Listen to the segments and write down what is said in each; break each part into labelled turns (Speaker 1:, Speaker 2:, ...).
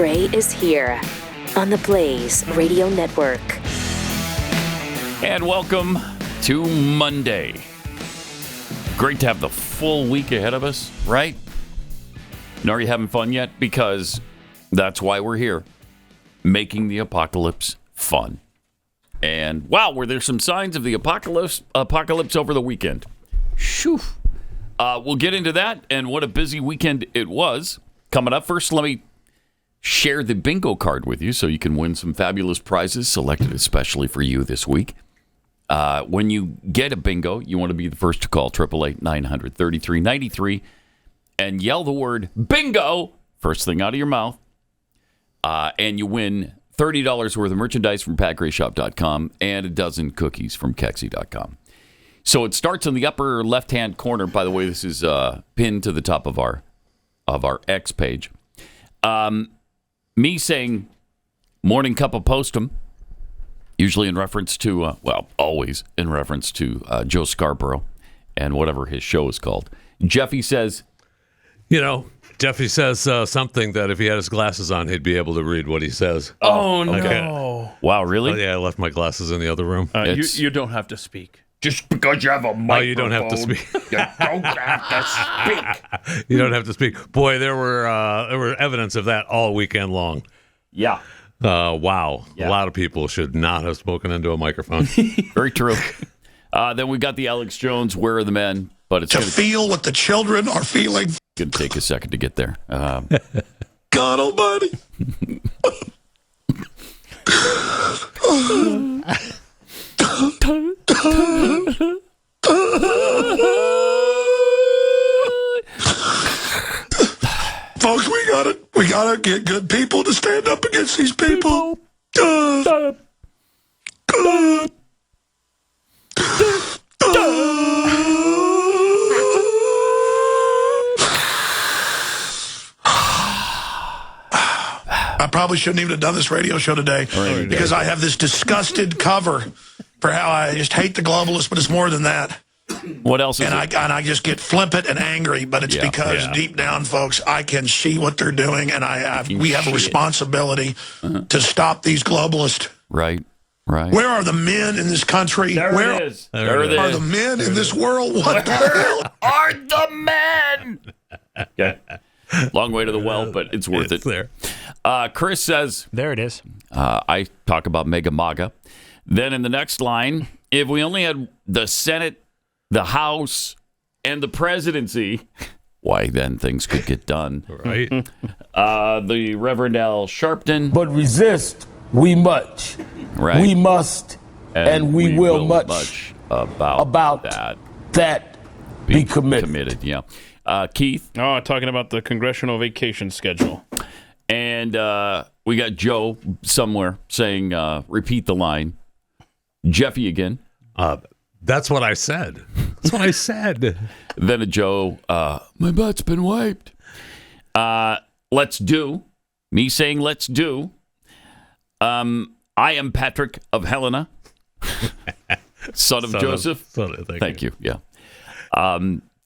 Speaker 1: Gray is here on the Blaze Radio Network.
Speaker 2: And welcome to Monday. Great to have the full week ahead of us, right? And are you having fun yet? Because that's why we're here, making the apocalypse fun. And wow, were there some signs of the apocalypse over the weekend? Shoo. We'll get into that and what a busy weekend it was. Coming up first, let me share the bingo card with you so you can win some fabulous prizes selected especially for you this week. When you get a bingo, you want to be the first to call 888-900-3393 and yell the word bingo first thing out of your mouth. And you win $30 worth of merchandise from PatGrayShop.com and a dozen cookies from Kexi.com. So it starts in the upper left-hand corner. By the way, this is pinned to the top of our X page. Me saying morning cup of postum, usually in reference to, always in reference to Joe Scarborough and whatever his show is called. Jeffy says,
Speaker 3: Jeffy says something that if he had his glasses on, he'd be able to read what he says.
Speaker 4: Oh,
Speaker 3: okay.
Speaker 4: no.
Speaker 2: Wow, really?
Speaker 3: Oh, yeah, I left my glasses in the other room.
Speaker 4: You don't have to speak.
Speaker 2: Just because you have a microphone.
Speaker 3: Oh, you don't have to speak.
Speaker 2: You don't have to speak.
Speaker 3: You don't have to speak. Boy, there were evidence of that all weekend long.
Speaker 2: Yeah.
Speaker 3: Wow.
Speaker 2: Yeah.
Speaker 3: A lot of people should not have spoken into a microphone.
Speaker 2: Very true. Then we got the Alex Jones, Where Are the Men? But it's
Speaker 5: feel what the children are feeling.
Speaker 2: Going to take a second to get there.
Speaker 5: God almighty. Folks, we gotta get good people to stand up against these people. I probably shouldn't even have done this radio show today because I have this disgusted cover for how I just hate the globalists, but it's more than that.
Speaker 2: What else is
Speaker 5: I just get flippant and angry, but it's because deep down, folks, I can see what they're doing, and we have a responsibility to stop these globalists.
Speaker 2: Right.
Speaker 5: Where are the men in this country? Where
Speaker 2: it is.
Speaker 5: Are the men in this world? What the hell
Speaker 2: are the men? Okay. Long way to the well, but it's worth it.
Speaker 3: There.
Speaker 2: Chris says,
Speaker 4: There it is.
Speaker 2: I talk about Mega MAGA. Then in the next line, if we only had the Senate, the House, and the presidency, why then things could get done.
Speaker 3: Right.
Speaker 2: The Reverend Al Sharpton.
Speaker 6: But resist we much.
Speaker 2: Right.
Speaker 6: We must and we will much
Speaker 2: about
Speaker 6: that be committed.
Speaker 2: Yeah. Keith.
Speaker 4: Talking about the congressional vacation schedule.
Speaker 2: And we got Joe somewhere saying, repeat the line. Jeffy again.
Speaker 3: That's what I said. That's what I said.
Speaker 2: Then a Joe, my butt's been wiped. Let's do. Me saying let's do. I am Patrick of Helena, son of Joseph. Thank you. Yeah.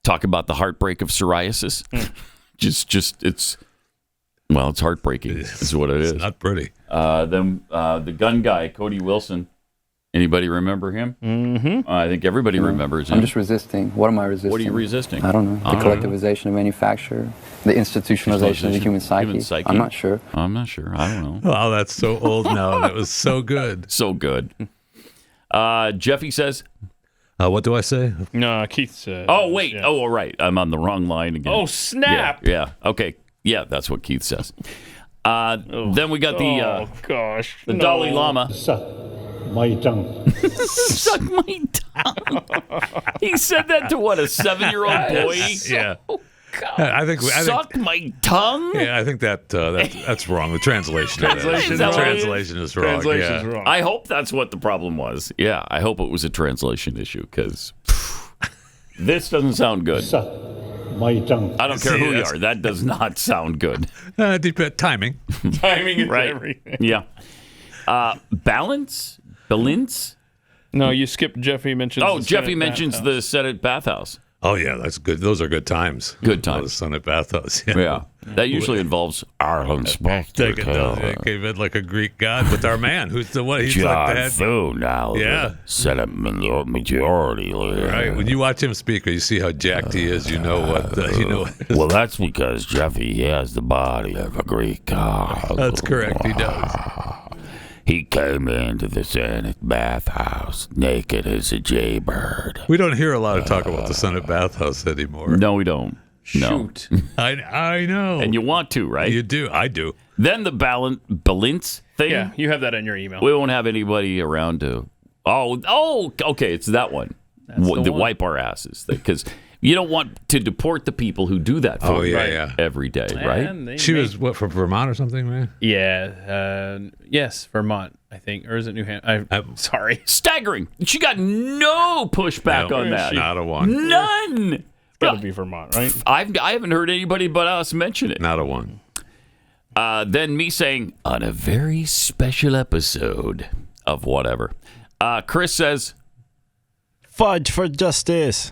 Speaker 2: Talk about the heartbreak of psoriasis. It's heartbreaking. Is what it is.
Speaker 3: It's not pretty.
Speaker 2: Then the gun guy, Cody Wilson. Anybody remember him? Mm-hmm. I think everybody remembers him.
Speaker 7: I'm just resisting. What am I resisting?
Speaker 2: What are you resisting?
Speaker 7: I don't know. The collectivization of manufacture, the institutionalization of the human psyche. I'm not sure.
Speaker 2: I don't know.
Speaker 3: Oh, that's so old now. That was so good.
Speaker 2: So good. Jeffy says,
Speaker 3: what do I say?
Speaker 4: No, Keith said.
Speaker 2: Oh, wait. Yeah. Oh, all right. I'm on the wrong line again.
Speaker 4: Oh, snap.
Speaker 2: Yeah. Okay. Yeah, that's what Keith says. Then we got the Dalai Lama.
Speaker 8: Suck my tongue.
Speaker 2: Suck my tongue. He said that to what, a 7-year-old boy?
Speaker 3: Yeah.
Speaker 2: God.
Speaker 3: I think
Speaker 2: suck my tongue.
Speaker 3: Yeah, I think that's wrong. The translation is wrong.
Speaker 4: Translation's wrong.
Speaker 2: I hope that's what the problem was. Yeah, I hope it was a translation issue because this doesn't sound good.
Speaker 8: Suck my tongue.
Speaker 2: I don't care who you are. That does not sound good.
Speaker 3: Timing.
Speaker 4: Timing is
Speaker 2: right.
Speaker 4: everything.
Speaker 2: Yeah. Balance?
Speaker 4: No, you skipped Jeffy mentions.
Speaker 2: Jeffy mentions the Senate bathhouse.
Speaker 3: Oh, yeah, that's good. Those are good times.
Speaker 2: Good times.
Speaker 3: The Senate bathhouse.
Speaker 2: Yeah. That usually involves our inspector.
Speaker 3: It came in like a Greek god with our man. Who's the one? He's
Speaker 2: John
Speaker 3: like the head.
Speaker 2: Fu now.
Speaker 3: Yeah.
Speaker 2: Senate majority leader.
Speaker 3: Right. When you watch him speak or you see how jacked he is, you know what.
Speaker 2: Well, that's because Jeffy, he has the body of a Greek god.
Speaker 3: That's correct. He does.
Speaker 2: He came into the Senate bathhouse naked as a jaybird.
Speaker 3: We don't hear a lot of talk about the Senate bathhouse anymore.
Speaker 2: No, we don't.
Speaker 4: Shoot.
Speaker 2: No.
Speaker 3: I know.
Speaker 2: And you want to, right?
Speaker 3: You do. I do.
Speaker 2: Then the balance thing.
Speaker 4: Yeah, you have that in your email.
Speaker 2: We won't have anybody around to. Oh, okay. It's that one. The wipe our asses. Because you don't want to deport the people who do that for you every day, right?
Speaker 3: She was, from Vermont or something, man?
Speaker 4: Yeah. Yes, Vermont, I think. Or is it New Hampshire? I'm sorry.
Speaker 2: Staggering. She got no pushback on that.
Speaker 3: Not a one.
Speaker 2: None.
Speaker 4: It's got to be Vermont, right?
Speaker 2: I haven't heard anybody but us mention it.
Speaker 3: Not a one.
Speaker 2: Then me saying, on a very special episode of whatever. Chris says,
Speaker 9: fudge for justice.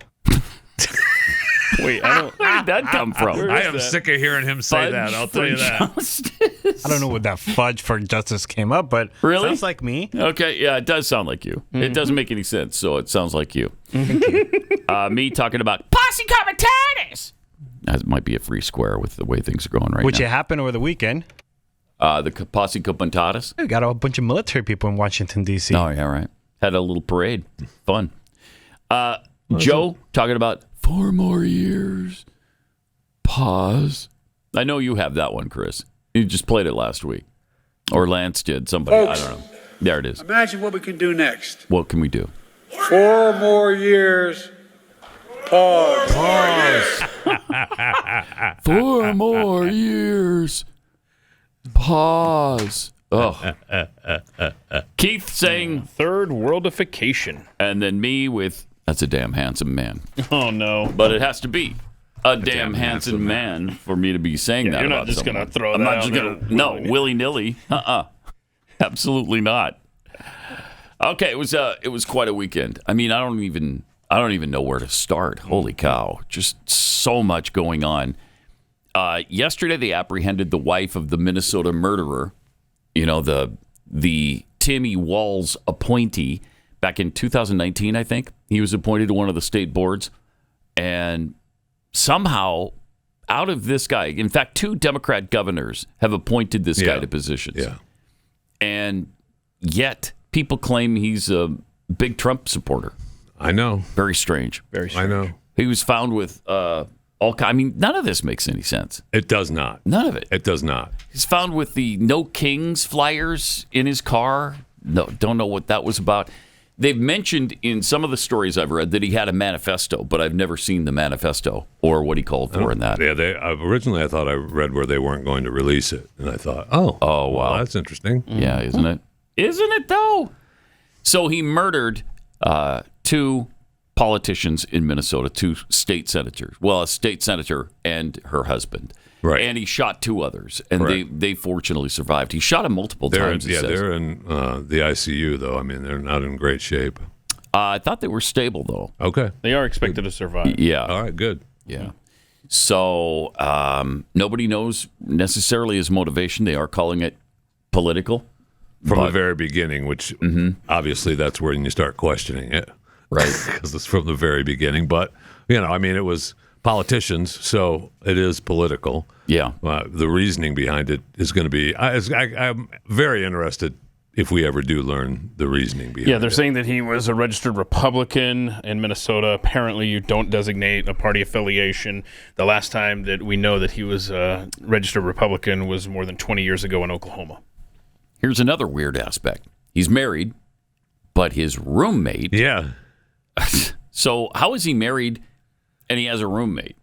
Speaker 2: Wait, where did that come from?
Speaker 3: I am sick of hearing him say that. I'll tell you that.
Speaker 9: I don't know what that fudge for justice came up, but
Speaker 2: really?
Speaker 9: Sounds like me.
Speaker 2: Okay, yeah, it does sound like you. It doesn't make any sense, so it sounds like you. Me talking about posse comitatus. That might be a free square with the way things are going right
Speaker 9: Which
Speaker 2: now.
Speaker 9: it happened over the weekend.
Speaker 2: The posse comitatus?
Speaker 9: We got a bunch of military people in Washington, D.C.
Speaker 2: Oh, yeah, right. Had a little parade. Fun. Joe talking about 4 more years. Pause. I know you have that one, Chris. You just played it last week. Or Lance did. Somebody.
Speaker 10: Folks,
Speaker 2: I don't know. There it is.
Speaker 10: Imagine what we can do next.
Speaker 2: What can we do?
Speaker 10: 4 more years. Pause.
Speaker 2: 4 more years. Pause. Oh. Keith saying
Speaker 4: third worldification.
Speaker 2: And then me with, that's a damn handsome man.
Speaker 4: Oh, no.
Speaker 2: But it has to be a damn handsome man for me to be saying that.
Speaker 4: You're
Speaker 2: about
Speaker 4: not just going to throw
Speaker 2: I'm
Speaker 4: that
Speaker 2: not
Speaker 4: out
Speaker 2: just
Speaker 4: there.
Speaker 2: gonna, no, willy-nilly. Absolutely not. Okay, it was quite a weekend. I mean, I don't even know where to start. Holy cow. Just so much going on. Yesterday they apprehended the wife of the Minnesota murderer. You know, the Timmy Walz appointee back in 2019, I think. He was appointed to one of the state boards. And somehow, out of this guy, in fact, 2 Democrat governors have appointed this guy to positions.
Speaker 3: Yeah.
Speaker 2: And yet, people claim he's a big Trump supporter.
Speaker 3: I know.
Speaker 2: Very strange.
Speaker 4: Very strange.
Speaker 3: I know.
Speaker 2: He was found with none of this makes any sense.
Speaker 3: It does not.
Speaker 2: None of it.
Speaker 3: It does not.
Speaker 2: He's found with the No Kings flyers in his car. No, don't know what that was about. They've mentioned in some of the stories I've read that he had a manifesto, but I've never seen the manifesto or what he called for in that.
Speaker 3: Yeah, originally I thought I read where they weren't going to release it, and I thought, wow, well, that's interesting.
Speaker 2: Yeah, isn't it? Isn't it though? So he murdered 2 politicians in Minnesota, 2 state senators. Well, a state senator and her husband.
Speaker 3: Right.
Speaker 2: And he shot 2 others, and they fortunately survived. He shot them multiple times.
Speaker 3: They're in the ICU, though. I mean, they're not in great shape.
Speaker 2: I thought they were stable, though.
Speaker 3: Okay.
Speaker 4: They are expected to survive.
Speaker 2: Yeah.
Speaker 3: All right, good.
Speaker 2: Yeah. So nobody knows necessarily his motivation. They are calling it political.
Speaker 3: From the very beginning, which obviously that's when you start questioning it.
Speaker 2: Right.
Speaker 3: Because it's from the very beginning. But, I mean, it was politicians, so it is political.
Speaker 2: Yeah.
Speaker 3: The reasoning behind it is going to be, I'm very interested if we ever do learn the reasoning behind it.
Speaker 4: Yeah, they're saying that he was a registered Republican in Minnesota. Apparently, you don't designate a party affiliation. The last time that we know that he was a registered Republican was more than 20 years ago in Oklahoma.
Speaker 2: Here's another weird aspect. He's married, but his roommate...
Speaker 3: Yeah.
Speaker 2: So how is he married and he has a roommate?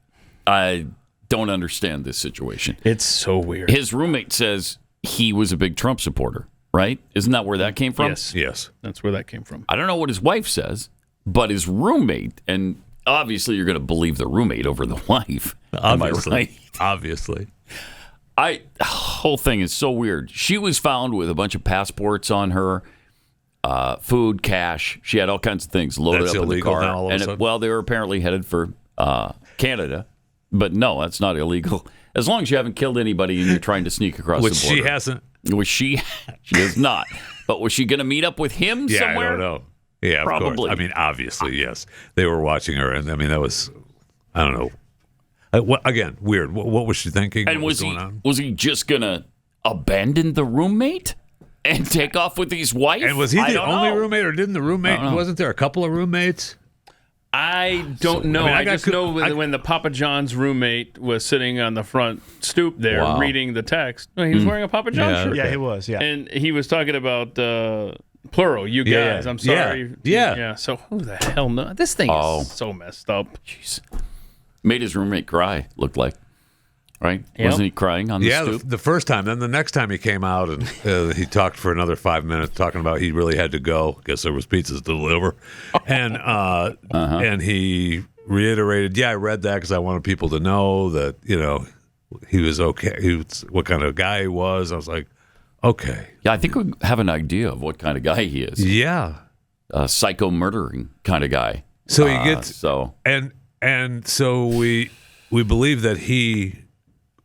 Speaker 2: I don't understand this situation.
Speaker 4: It's so weird.
Speaker 2: His roommate says he was a big Trump supporter, right? Isn't that where that came from?
Speaker 3: Yes.
Speaker 4: That's where that came from.
Speaker 2: I don't know what his wife says, but his roommate, and obviously you're going to believe the roommate over the wife.
Speaker 3: Obviously.
Speaker 2: Am I right?
Speaker 3: Obviously.
Speaker 2: Whole thing is so weird. She was found with a bunch of passports on her, food, cash. She had all kinds of things loaded
Speaker 3: That's
Speaker 2: up in the
Speaker 3: illegal
Speaker 2: car.
Speaker 3: now all of a sudden?
Speaker 2: They were apparently headed for Canada. But no, that's not illegal. As long as you haven't killed anybody and you're trying to sneak across the border.
Speaker 3: Which she hasn't.
Speaker 2: She has not. But was she going to meet up with him somewhere?
Speaker 3: I don't know. Yeah,
Speaker 2: probably.
Speaker 3: Of course. I mean, obviously, yes. They were watching her, and I mean, that was, I don't know. Again, weird. What was she thinking?
Speaker 2: And was he just going to abandon the roommate and take off with his wife?
Speaker 3: And was he the only roommate, or didn't the roommate? Wasn't there a couple of roommates?
Speaker 4: I don't know. I just know when the Papa John's roommate was sitting on the front stoop there reading the text. No, he was wearing a Papa John shirt.
Speaker 9: Yeah, he was. Yeah,
Speaker 4: and he was talking about plural. You guys. I'm sorry. Yeah. So who the hell knows? This thing is so messed up.
Speaker 2: Jeez. Made his roommate cry. Looked like. Right? Yep. Wasn't he crying on the stoop?
Speaker 3: The first time. Then the next time he came out and he talked for another 5 minutes, talking about he really had to go. Guess there was pizzas to deliver, and and he reiterated, I read that because I wanted people to know that he was okay. He was what kind of guy he was. I was like, okay,
Speaker 2: yeah, I think we have an idea of what kind of guy he is.
Speaker 3: Yeah,
Speaker 2: a psycho murdering kind of guy.
Speaker 3: So he gets and so we believe that he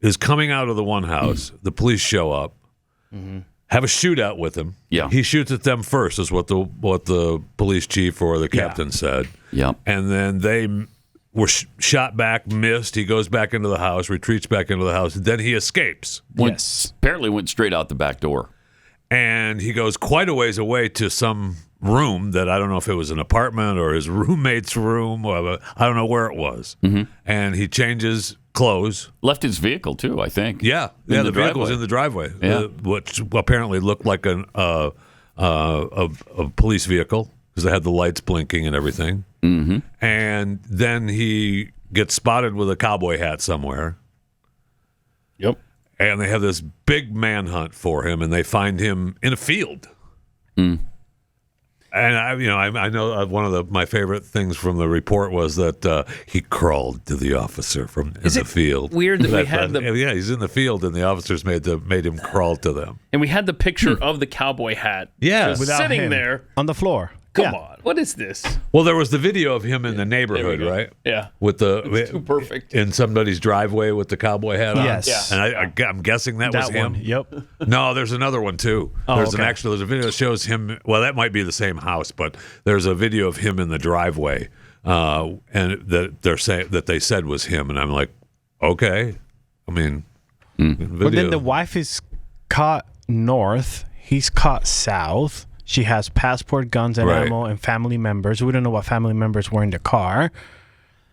Speaker 3: is coming out of the one house. The police show up, have a shootout with him.
Speaker 2: Yeah,
Speaker 3: he shoots at them first, is what the police chief or the captain said.
Speaker 2: Yeah,
Speaker 3: and then they were shot back, missed. He goes back into the house, retreats back into the house. Then he escapes.
Speaker 2: Apparently went straight out the back door,
Speaker 3: and he goes quite a ways away to some room that I don't know if it was an apartment or his roommate's room. Or I don't know where it was. And he changes clothes.
Speaker 2: Left his vehicle too, I think.
Speaker 3: Yeah, the vehicle was in the driveway, which apparently looked like a police vehicle because they had the lights blinking and everything. And then he gets spotted with a cowboy hat somewhere.
Speaker 4: Yep.
Speaker 3: And they have this big manhunt for him, and they find him in a field. And I know one of my favorite things from the report was that he crawled to the officer in the field.
Speaker 4: Weird that we had
Speaker 3: he's in the field, and the officers made him crawl to them.
Speaker 4: And we had the picture of the cowboy hat.
Speaker 3: Yes,
Speaker 4: sitting there
Speaker 9: on the floor.
Speaker 4: Come on, what is this?
Speaker 3: Well, there was the video of him in the neighborhood, right?
Speaker 4: Yeah,
Speaker 3: with
Speaker 4: it's too perfect
Speaker 3: in somebody's driveway with the cowboy hat on.
Speaker 9: Yes,
Speaker 3: and I'm guessing that was him.
Speaker 9: One. Yep.
Speaker 3: No, there's another one too. There's a video that shows him. Well, that might be the same house, but there's a video of him in the driveway, and that they're saying that they said was him, and I'm like, okay. I mean,
Speaker 9: but then the wife is caught north. He's caught south. She has passport, guns, and ammo, and family members. We don't know what family members were in the car.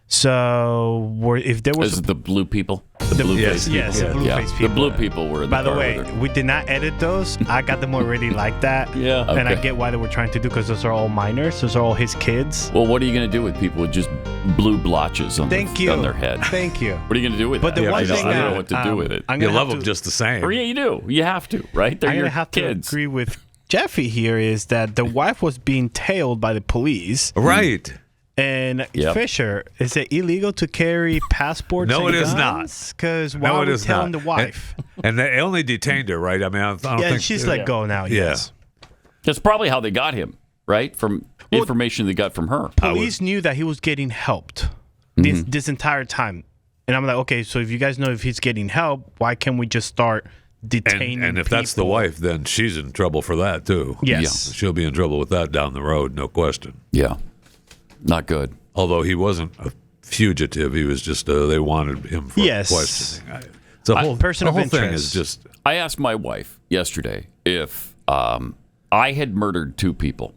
Speaker 9: So, if there was...
Speaker 2: Is it the blue people?
Speaker 9: The blue-faced people. Yes, the blue-faced people.
Speaker 2: The blue people were in the car.
Speaker 9: By the way, we did not edit those. I got them already like that.
Speaker 2: Yeah. Okay.
Speaker 9: And I get why they were trying to do, because those are all minors. Those are all his kids.
Speaker 2: Well, what are you going to do with people with just blue blotches on their head?
Speaker 9: Thank you.
Speaker 2: What are you going to do with
Speaker 9: that?
Speaker 2: But the one thing I don't know what to do with it.
Speaker 3: You love them just the same.
Speaker 2: Yeah, you do. You have to, right? They're your kids.
Speaker 9: To agree with Jeffy here is that the wife was being tailed by the police.
Speaker 3: Right.
Speaker 9: And Fisher, is it illegal to carry passports?
Speaker 3: No,
Speaker 9: and
Speaker 3: it is
Speaker 9: guns?
Speaker 3: not.
Speaker 9: Because why are we telling the wife?
Speaker 3: And they only detained her, right? I mean, I don't think
Speaker 9: she's let go now. Yes.
Speaker 2: That's probably how they got him, right? From information they got from her.
Speaker 9: Police knew that he was getting helped this entire time. And I'm like, okay, so if you guys know if he's getting help, why can't we just start detaining
Speaker 3: and if
Speaker 9: people?
Speaker 3: That's the wife, then she's in trouble for that too.
Speaker 9: Yes.
Speaker 3: Yeah. She'll be in trouble with that down the road, no question.
Speaker 2: Yeah. Not good.
Speaker 3: Although he wasn't a fugitive, he was just they wanted him for questioning. The whole thing is just...
Speaker 2: I asked my wife yesterday if I had murdered two people,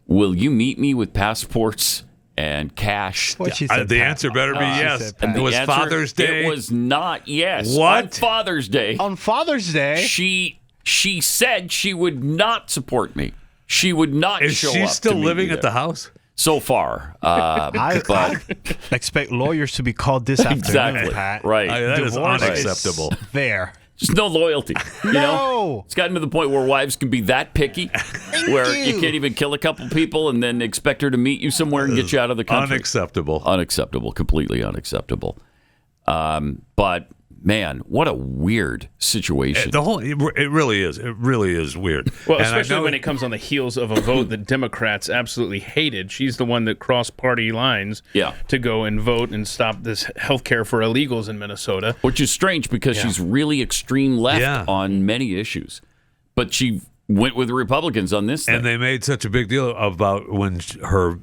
Speaker 2: will you meet me with passports and cash?
Speaker 3: The answer better be yes.
Speaker 2: And
Speaker 3: it was Father's Day.
Speaker 2: It was not yes.
Speaker 3: What?
Speaker 2: On Father's Day.
Speaker 9: On Father's Day?
Speaker 2: She said she would not support me. She would not show up.
Speaker 3: Is she still living at the house?
Speaker 2: So far.
Speaker 9: I expect lawyers to be called this afternoon,
Speaker 2: exactly.
Speaker 9: Pat.
Speaker 2: Right.
Speaker 3: That is unacceptable.
Speaker 9: There.
Speaker 2: Just no loyalty. You know? It's gotten to the point where wives can be that picky, where you can't even kill a couple people and then expect her to meet you somewhere and get you out of the country.
Speaker 3: Unacceptable.
Speaker 2: Unacceptable. Completely unacceptable. But man, what a weird situation.
Speaker 3: It really is. It really is weird.
Speaker 4: Well, especially when it comes on the heels of a vote that Democrats absolutely hated. She's the one that crossed party lines to go and vote and stop this health care for illegals in Minnesota.
Speaker 2: Which is strange because she's really extreme left on many issues. But she went with the Republicans on this thing.
Speaker 3: And they made such a big deal about when her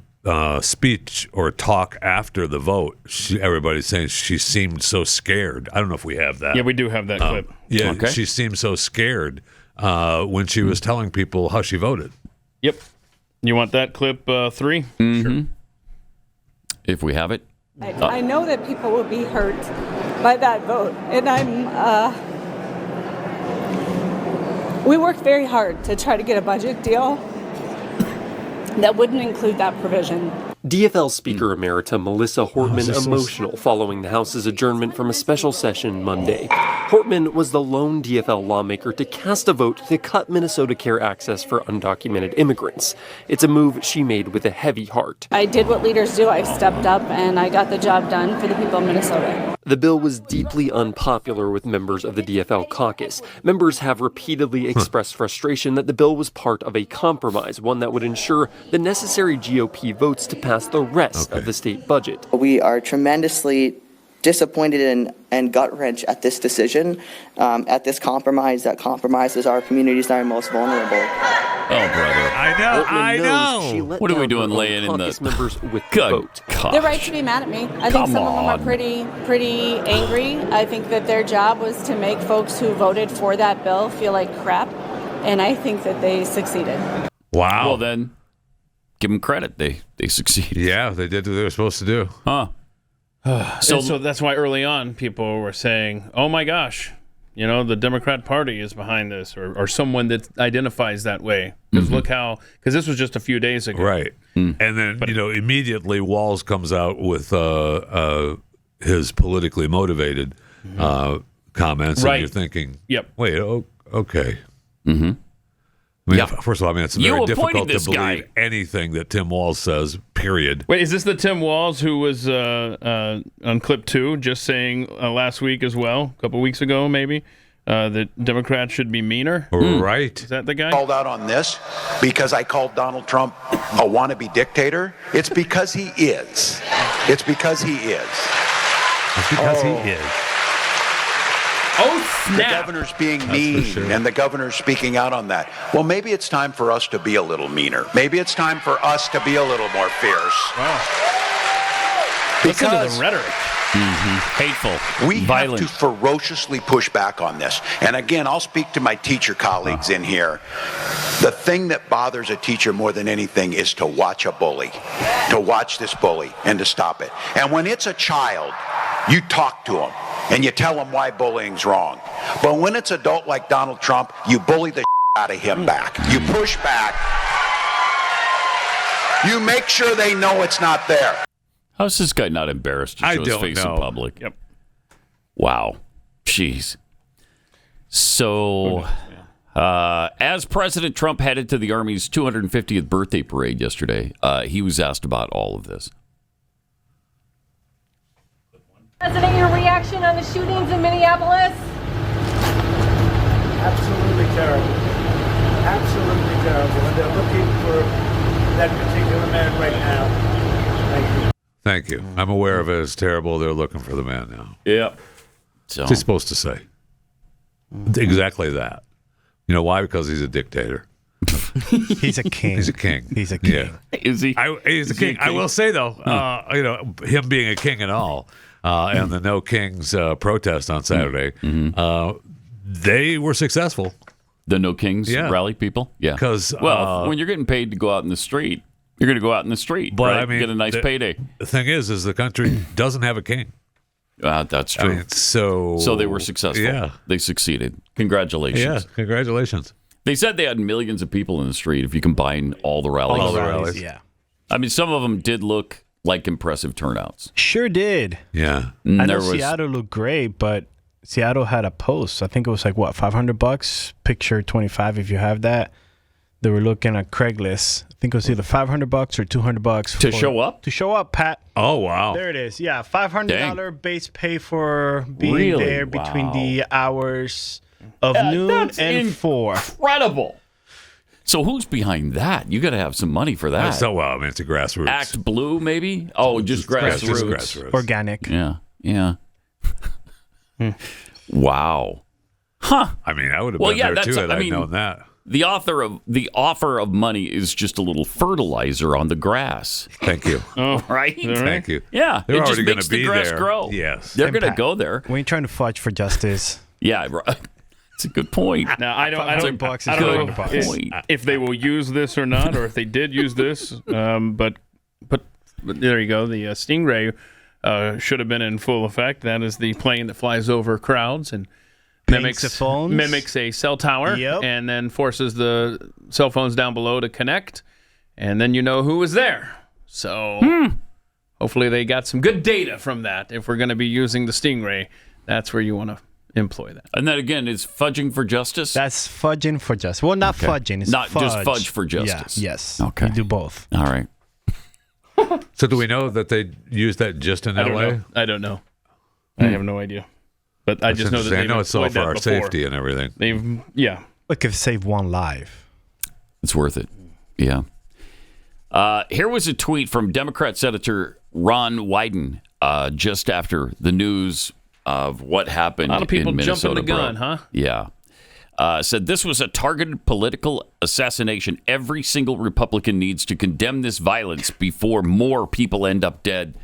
Speaker 3: speech or talk after the vote, everybody's saying she seemed so scared. I don't know if we have that.
Speaker 4: Yeah, we do have that clip.
Speaker 3: Yeah, she seemed so scared when she was telling people how she voted.
Speaker 4: Yep. You want that clip 3?
Speaker 2: Mm-hmm. Sure. If we have it.
Speaker 11: I know that people will be hurt by that vote, and we worked very hard to try to get a budget deal that wouldn't include that provision.
Speaker 12: DFL Speaker Emerita Melissa Hortman emotional following the House's adjournment from a special session Monday. Hortman was the lone DFL lawmaker to cast a vote to cut Minnesota Care access for undocumented immigrants. It's a move she made with a heavy heart.
Speaker 11: I did what leaders do. I stepped up and I got the job done for the people of Minnesota.
Speaker 12: The bill was deeply unpopular with members of the DFL caucus. Members have repeatedly expressed frustration that the bill was part of a compromise, one that would ensure the necessary GOP votes to pass the rest of the state budget.
Speaker 13: We are tremendously disappointed and gut-wrenched at this decision, at this compromise that compromises our communities that are most vulnerable.
Speaker 2: Oh, brother.
Speaker 3: I know.
Speaker 2: What are we doing laying in the
Speaker 12: members with
Speaker 2: vote?
Speaker 11: They're right to be mad at me. I think some of them are pretty angry. I think that their job was to make folks who voted for that bill feel like crap, and I think that they succeeded.
Speaker 3: Wow.
Speaker 2: Well, then, give them credit. They succeeded.
Speaker 3: Yeah, they did what they were supposed to do.
Speaker 2: Huh.
Speaker 4: So that's why early on people were saying, oh my gosh, the Democrat Party is behind this, or someone that identifies that way. Because look how, because this was just a few days ago.
Speaker 3: Right. And then, immediately Walz comes out with his politically motivated comments.
Speaker 4: Right.
Speaker 3: And you're thinking,
Speaker 4: wait,
Speaker 3: okay.
Speaker 2: Mm-hmm.
Speaker 3: I mean, first of all, it's very difficult to believe
Speaker 2: guy.
Speaker 3: anything that Tim Walz says, period.
Speaker 4: Wait, is this the Tim Walz who was on clip 2 just saying last week as well, a couple weeks ago maybe, that Democrats should be meaner?
Speaker 3: Right.
Speaker 4: Is that the guy?
Speaker 14: Called out on this because I called Donald Trump a wannabe dictator. It's because he is. It's because he is.
Speaker 3: It's because he is.
Speaker 4: Oh, snap.
Speaker 14: The governor's being mean, and the governor's speaking out on that. Well, maybe it's time for us to be a little meaner. Maybe it's time for us to be a little more fierce.
Speaker 4: Wow.
Speaker 14: Because
Speaker 4: listen to the rhetoric.
Speaker 2: Hateful.
Speaker 14: We
Speaker 2: violent.
Speaker 14: have to ferociously push back on this. And again, I'll speak to my teacher colleagues in here. The thing that bothers a teacher more than anything is to watch a bully, to watch this bully, and to stop it. And when it's a child, you talk to them. And you tell them why bullying's wrong. But when it's adult like Donald Trump, you bully the out of him back. You push back. You make sure they know it's not there.
Speaker 2: How's this guy not embarrassed to show his face in public?
Speaker 4: Yep.
Speaker 2: Wow. Jeez. So, as President Trump headed to the Army's 250th birthday parade yesterday, he was asked about all of this.
Speaker 15: President, your reaction on the shootings in Minneapolis?
Speaker 8: Absolutely terrible. Absolutely terrible. And they're looking for that particular man right now. Thank you.
Speaker 3: Thank you. I'm aware of it. It's terrible. They're looking for the man now.
Speaker 2: Yeah. So.
Speaker 3: What's he supposed to say? Exactly that. You know why? Because he's a dictator.
Speaker 9: He's a king.
Speaker 3: He's a king.
Speaker 9: He's a king.
Speaker 3: Yeah.
Speaker 2: Is he?
Speaker 3: He's a king. I will say, though, him being a king and all, and the No Kings protest on Saturday, they were successful.
Speaker 2: The No Kings rally people? Yeah.
Speaker 3: Because
Speaker 2: when you're getting paid to go out in the street, you're going to go out in the street,
Speaker 3: but
Speaker 2: right?
Speaker 3: I mean,
Speaker 2: get a nice payday.
Speaker 3: The thing is the country doesn't have a king.
Speaker 2: That's true.
Speaker 3: I mean, so
Speaker 2: they were successful.
Speaker 3: Yeah.
Speaker 2: They succeeded. Congratulations.
Speaker 3: Yeah, congratulations.
Speaker 2: They said they had millions of people in the street if you combine all the rallies.
Speaker 3: All the rallies.
Speaker 9: Yeah.
Speaker 2: I mean, some of them did look like impressive turnouts.
Speaker 9: Sure did.
Speaker 3: Yeah.
Speaker 9: I know Seattle looked great, but Seattle had a post. I think it was like, what, $500? Picture 25 if you have that. They were looking at Craigslist. I think it was either $500 or $200
Speaker 2: to show up.
Speaker 9: To show up, Pat.
Speaker 3: Oh wow!
Speaker 9: There it is. Yeah, $500 base pay for being
Speaker 2: Really?
Speaker 9: there between the hours of noon and 4.
Speaker 2: Incredible. So who's behind that? You got to have some money for that.
Speaker 3: So well, I mean, it's a grassroots.
Speaker 2: Act Blue, maybe? Oh, just grassroots.
Speaker 9: Organic.
Speaker 2: Yeah. Wow. Huh.
Speaker 3: I mean, I would have been there too had I known that.
Speaker 2: The offer of money is just a little fertilizer on the grass.
Speaker 3: Thank you.
Speaker 2: Oh, right?
Speaker 3: Thank you.
Speaker 2: Yeah.
Speaker 3: They're
Speaker 2: it
Speaker 3: already
Speaker 2: just makes the grass grow.
Speaker 3: Yes.
Speaker 2: They're going to go there.
Speaker 9: We ain't trying to fudge for justice.
Speaker 2: Yeah, right. It's a good point.
Speaker 4: Now, I don't know if they will use this or not, or if they did use this. But there you go. The Stingray should have been in full effect. That is the plane that flies over crowds and mimics a cell tower, and then forces the cell phones down below to connect, and then you know who was there. So hopefully they got some good data from that. If we're going to be using the Stingray, that's where you want to employ that.
Speaker 2: And that, again, is fudging for justice?
Speaker 9: That's fudging for justice. Well, not fudging. It's
Speaker 2: not
Speaker 9: fudge.
Speaker 2: just fudge for justice.
Speaker 9: Yeah, yes.
Speaker 2: Okay.
Speaker 9: You do both.
Speaker 2: All right.
Speaker 3: So do we know that they used that just in L.A.?
Speaker 4: I don't know. I have no idea. But I just know that
Speaker 3: I know it's all for our safety and everything.
Speaker 9: Look, if save one life.
Speaker 2: It's worth it. Yeah. Here was a tweet from Democrat Senator Ron Wyden just after the news of what happened in Minnesota.
Speaker 4: A lot of people jumping the gun, huh?
Speaker 2: Yeah. Said this was a targeted political assassination. Every single Republican needs to condemn this violence before more people end up dead.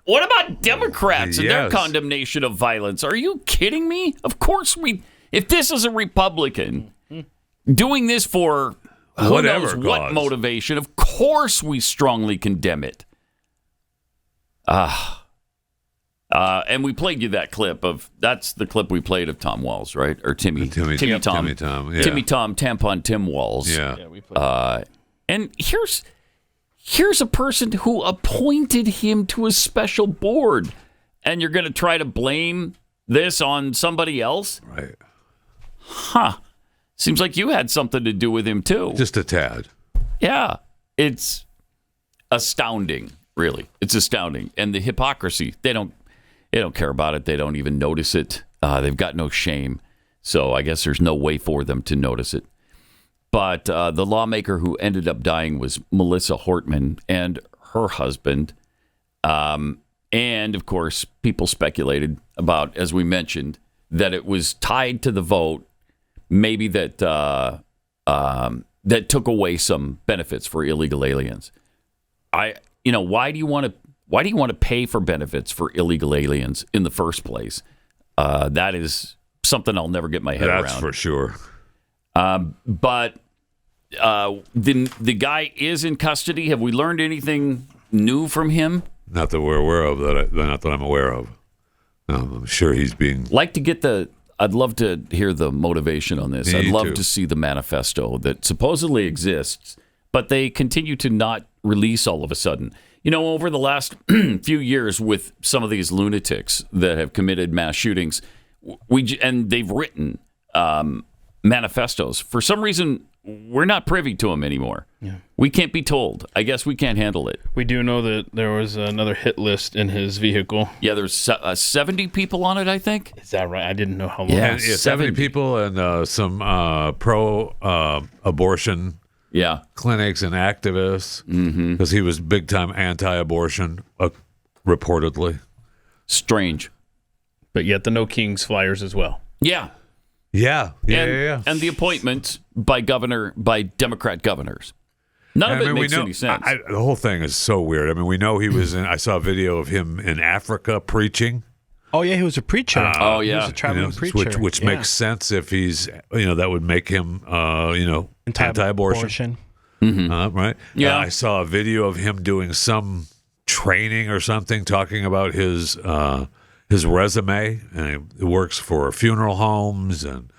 Speaker 2: What about Democrats and their condemnation of violence? Are you kidding me? Of course if this is a Republican doing this for who knows what motivation, of course we strongly condemn it. And we played you that clip that's the clip we played of Tom Walz, right? Or Timmy Tom. Yeah. Timmy Tom, Tampon Tim Walz.
Speaker 3: Yeah.
Speaker 4: We played
Speaker 2: and here's a person who appointed him to a special board, and you're going to try to blame this on somebody else?
Speaker 3: Right.
Speaker 2: Huh. Seems like you had something to do with him, too.
Speaker 3: Just a tad.
Speaker 2: Yeah. It's astounding, really. It's astounding. And the hypocrisy, they don't care about it. They don't even notice it. They've got no shame. So I guess there's no way for them to notice it. But the lawmaker who ended up dying was Melissa Hortman and her husband. And, of course, people speculated about, as we mentioned, that it was tied to the vote, maybe that took away some benefits for illegal aliens. Why do you want to pay for benefits for illegal aliens in the first place? That is something I'll never get my head around.
Speaker 3: That's for sure.
Speaker 2: But the guy is in custody. Have we learned anything new from him?
Speaker 3: Not that we're aware of. Not that I'm aware of. I'm sure he's being.
Speaker 2: I'd love to hear the motivation on this. I'd love to see the manifesto that supposedly exists, but they continue to not release all of a sudden. Over the last few years with some of these lunatics that have committed mass shootings, and they've written manifestos. For some reason, we're not privy to them anymore. Yeah. We can't be told. I guess we can't handle it.
Speaker 4: We do know that there was another hit list in his vehicle.
Speaker 2: Yeah, there's 70 people on it, I think.
Speaker 4: Is that right? I didn't know how long.
Speaker 3: Yeah, 70 people and some pro-abortion clinics and activists, because he was big-time anti-abortion, reportedly.
Speaker 2: Strange.
Speaker 4: But yet the No Kings flyers as well.
Speaker 2: Yeah.
Speaker 3: Yeah.
Speaker 2: And the appointments by Democrat governors. None of it makes any sense.
Speaker 3: The whole thing is so weird. I mean, we know he was I saw a video of him in Africa preaching.
Speaker 9: Oh, yeah, he was a preacher.
Speaker 2: He
Speaker 9: was a traveling preacher.
Speaker 3: Which makes sense if he's, that would make him, anti-abortion. Right?
Speaker 2: Yeah.
Speaker 3: I saw a video of him doing some training or something, talking about his resume, and he works for funeral homes and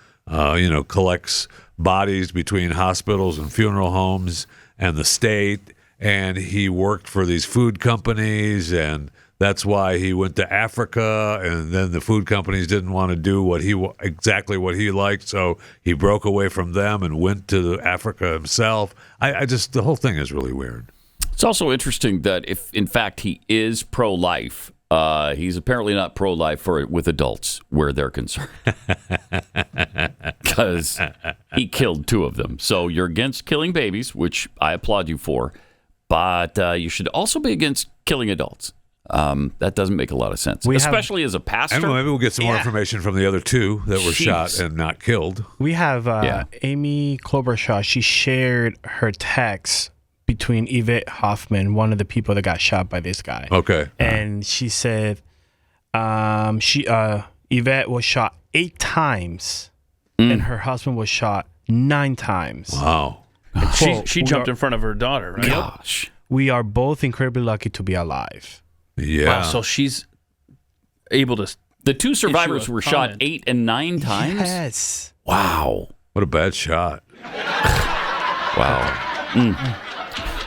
Speaker 3: collects bodies between hospitals and funeral homes and the state, and he worked for these food companies, and That's why he went to Africa, and then the food companies didn't want to do exactly what he liked, so he broke away from them and went to Africa himself. I just, the whole thing is really weird.
Speaker 2: It's also interesting that if, in fact, he is pro-life, he's apparently not pro-life with adults where they're concerned. Because he killed 2 of them. So you're against killing babies, which I applaud you for, but you should also be against killing adults. That doesn't make a lot of sense, especially as a pastor.
Speaker 3: I don't know, maybe we'll get some more information from the other 2 that were shot and not killed.
Speaker 9: We have Amy Klobuchar. She shared her text between Yvette Hoffman, one of the people that got shot by this guy.
Speaker 3: Okay.
Speaker 9: And she said Yvette was shot 8 times and her husband was shot 9 times.
Speaker 3: Wow.
Speaker 4: She jumped in front of her daughter, right?
Speaker 9: Gosh. We are both incredibly lucky to be alive.
Speaker 3: Yeah.
Speaker 4: Wow, so she's able to...
Speaker 2: The 2 survivors were shot 8 and 9 times?
Speaker 9: Yes.
Speaker 2: Wow.
Speaker 3: What a bad shot.
Speaker 2: Wow.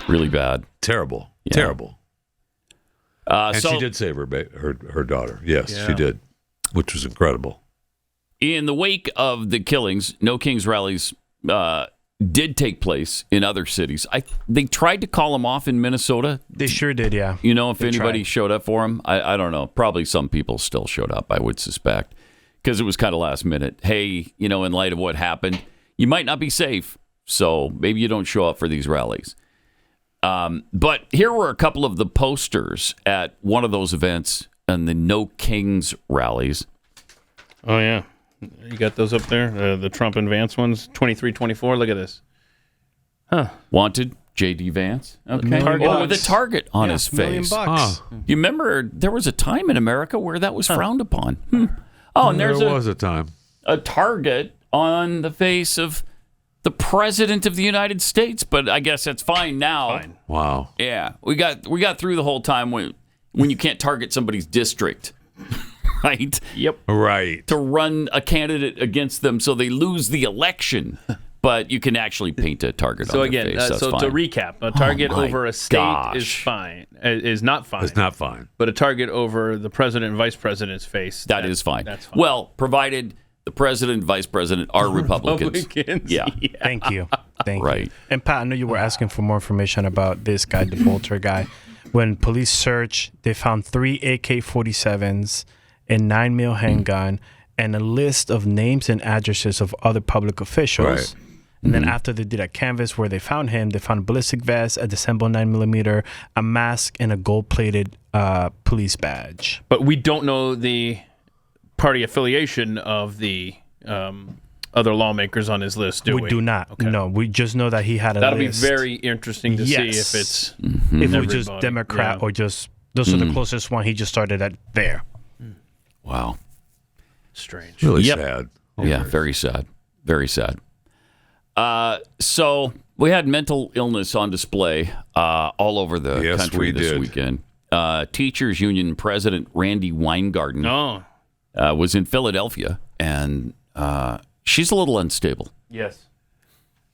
Speaker 2: Really bad.
Speaker 3: Terrible.
Speaker 2: Yeah.
Speaker 3: Terrible. And
Speaker 2: so,
Speaker 3: she did save her daughter. Yes, she did, which was incredible.
Speaker 2: In the wake of the killings, No Kings rallies did take place in other cities. They tried to call them off in Minnesota.
Speaker 9: They sure did, yeah.
Speaker 2: You know, if anybody showed up for them? I don't know. Probably some people still showed up, I would suspect, because it was kind of last minute. Hey, in light of what happened, you might not be safe, so maybe you don't show up for these rallies. But here were a couple of the posters at one of those events and the No Kings rallies.
Speaker 4: Oh, yeah. You got those up there? The Trump and Vance ones? 23-24. Look at this. Huh.
Speaker 2: Wanted, J.D. Vance. Okay. With a target on his face.
Speaker 9: $1,000,000.
Speaker 2: You remember there was a time in America where that was frowned upon. Oh, and there
Speaker 3: was a time.
Speaker 2: A target on the face of the President of the United States, but I guess that's fine now.
Speaker 4: Fine.
Speaker 3: Wow.
Speaker 2: Yeah, we got through the whole time when you can't target somebody's district, right?
Speaker 4: Yep.
Speaker 3: Right.
Speaker 2: To run a candidate against them so they lose the election, but you can actually paint a target on their face. That's
Speaker 4: so
Speaker 2: fine.
Speaker 4: to recap, a target over a state is fine. Is not fine.
Speaker 3: It's not fine.
Speaker 4: But a target over the president and vice president's face
Speaker 2: that is fine.
Speaker 4: That's fine.
Speaker 2: Well, provided the president and vice president are Republicans. Yeah.
Speaker 9: Thank you. Thank
Speaker 2: Right.
Speaker 9: you. And Pat, I know you were asking for more information about this guy, the Boelter guy. When police searched, they found 3 AK-47s, a 9mm handgun, and a list of names and addresses of other public officials.
Speaker 3: Right.
Speaker 9: And then after they did a canvas where they found him, they found a ballistic vest, a disassembled 9mm, a mask, and a gold-plated police badge.
Speaker 4: But we don't know the party affiliation of the other lawmakers on his list, do we?
Speaker 9: We do not.
Speaker 4: Okay.
Speaker 9: No, we just know that he had a
Speaker 4: That'll
Speaker 9: list.
Speaker 4: be very interesting to see if it's
Speaker 9: if it was just Democrat or just those are the closest one. He just started at there.
Speaker 2: Wow.
Speaker 4: Strange.
Speaker 3: Really sad.
Speaker 2: Yeah, very sad. Very sad. So we had mental illness on display all over the country this weekend. Teachers Union President Randi Weingarten was in Philadelphia, and she's a little unstable.
Speaker 4: Yes.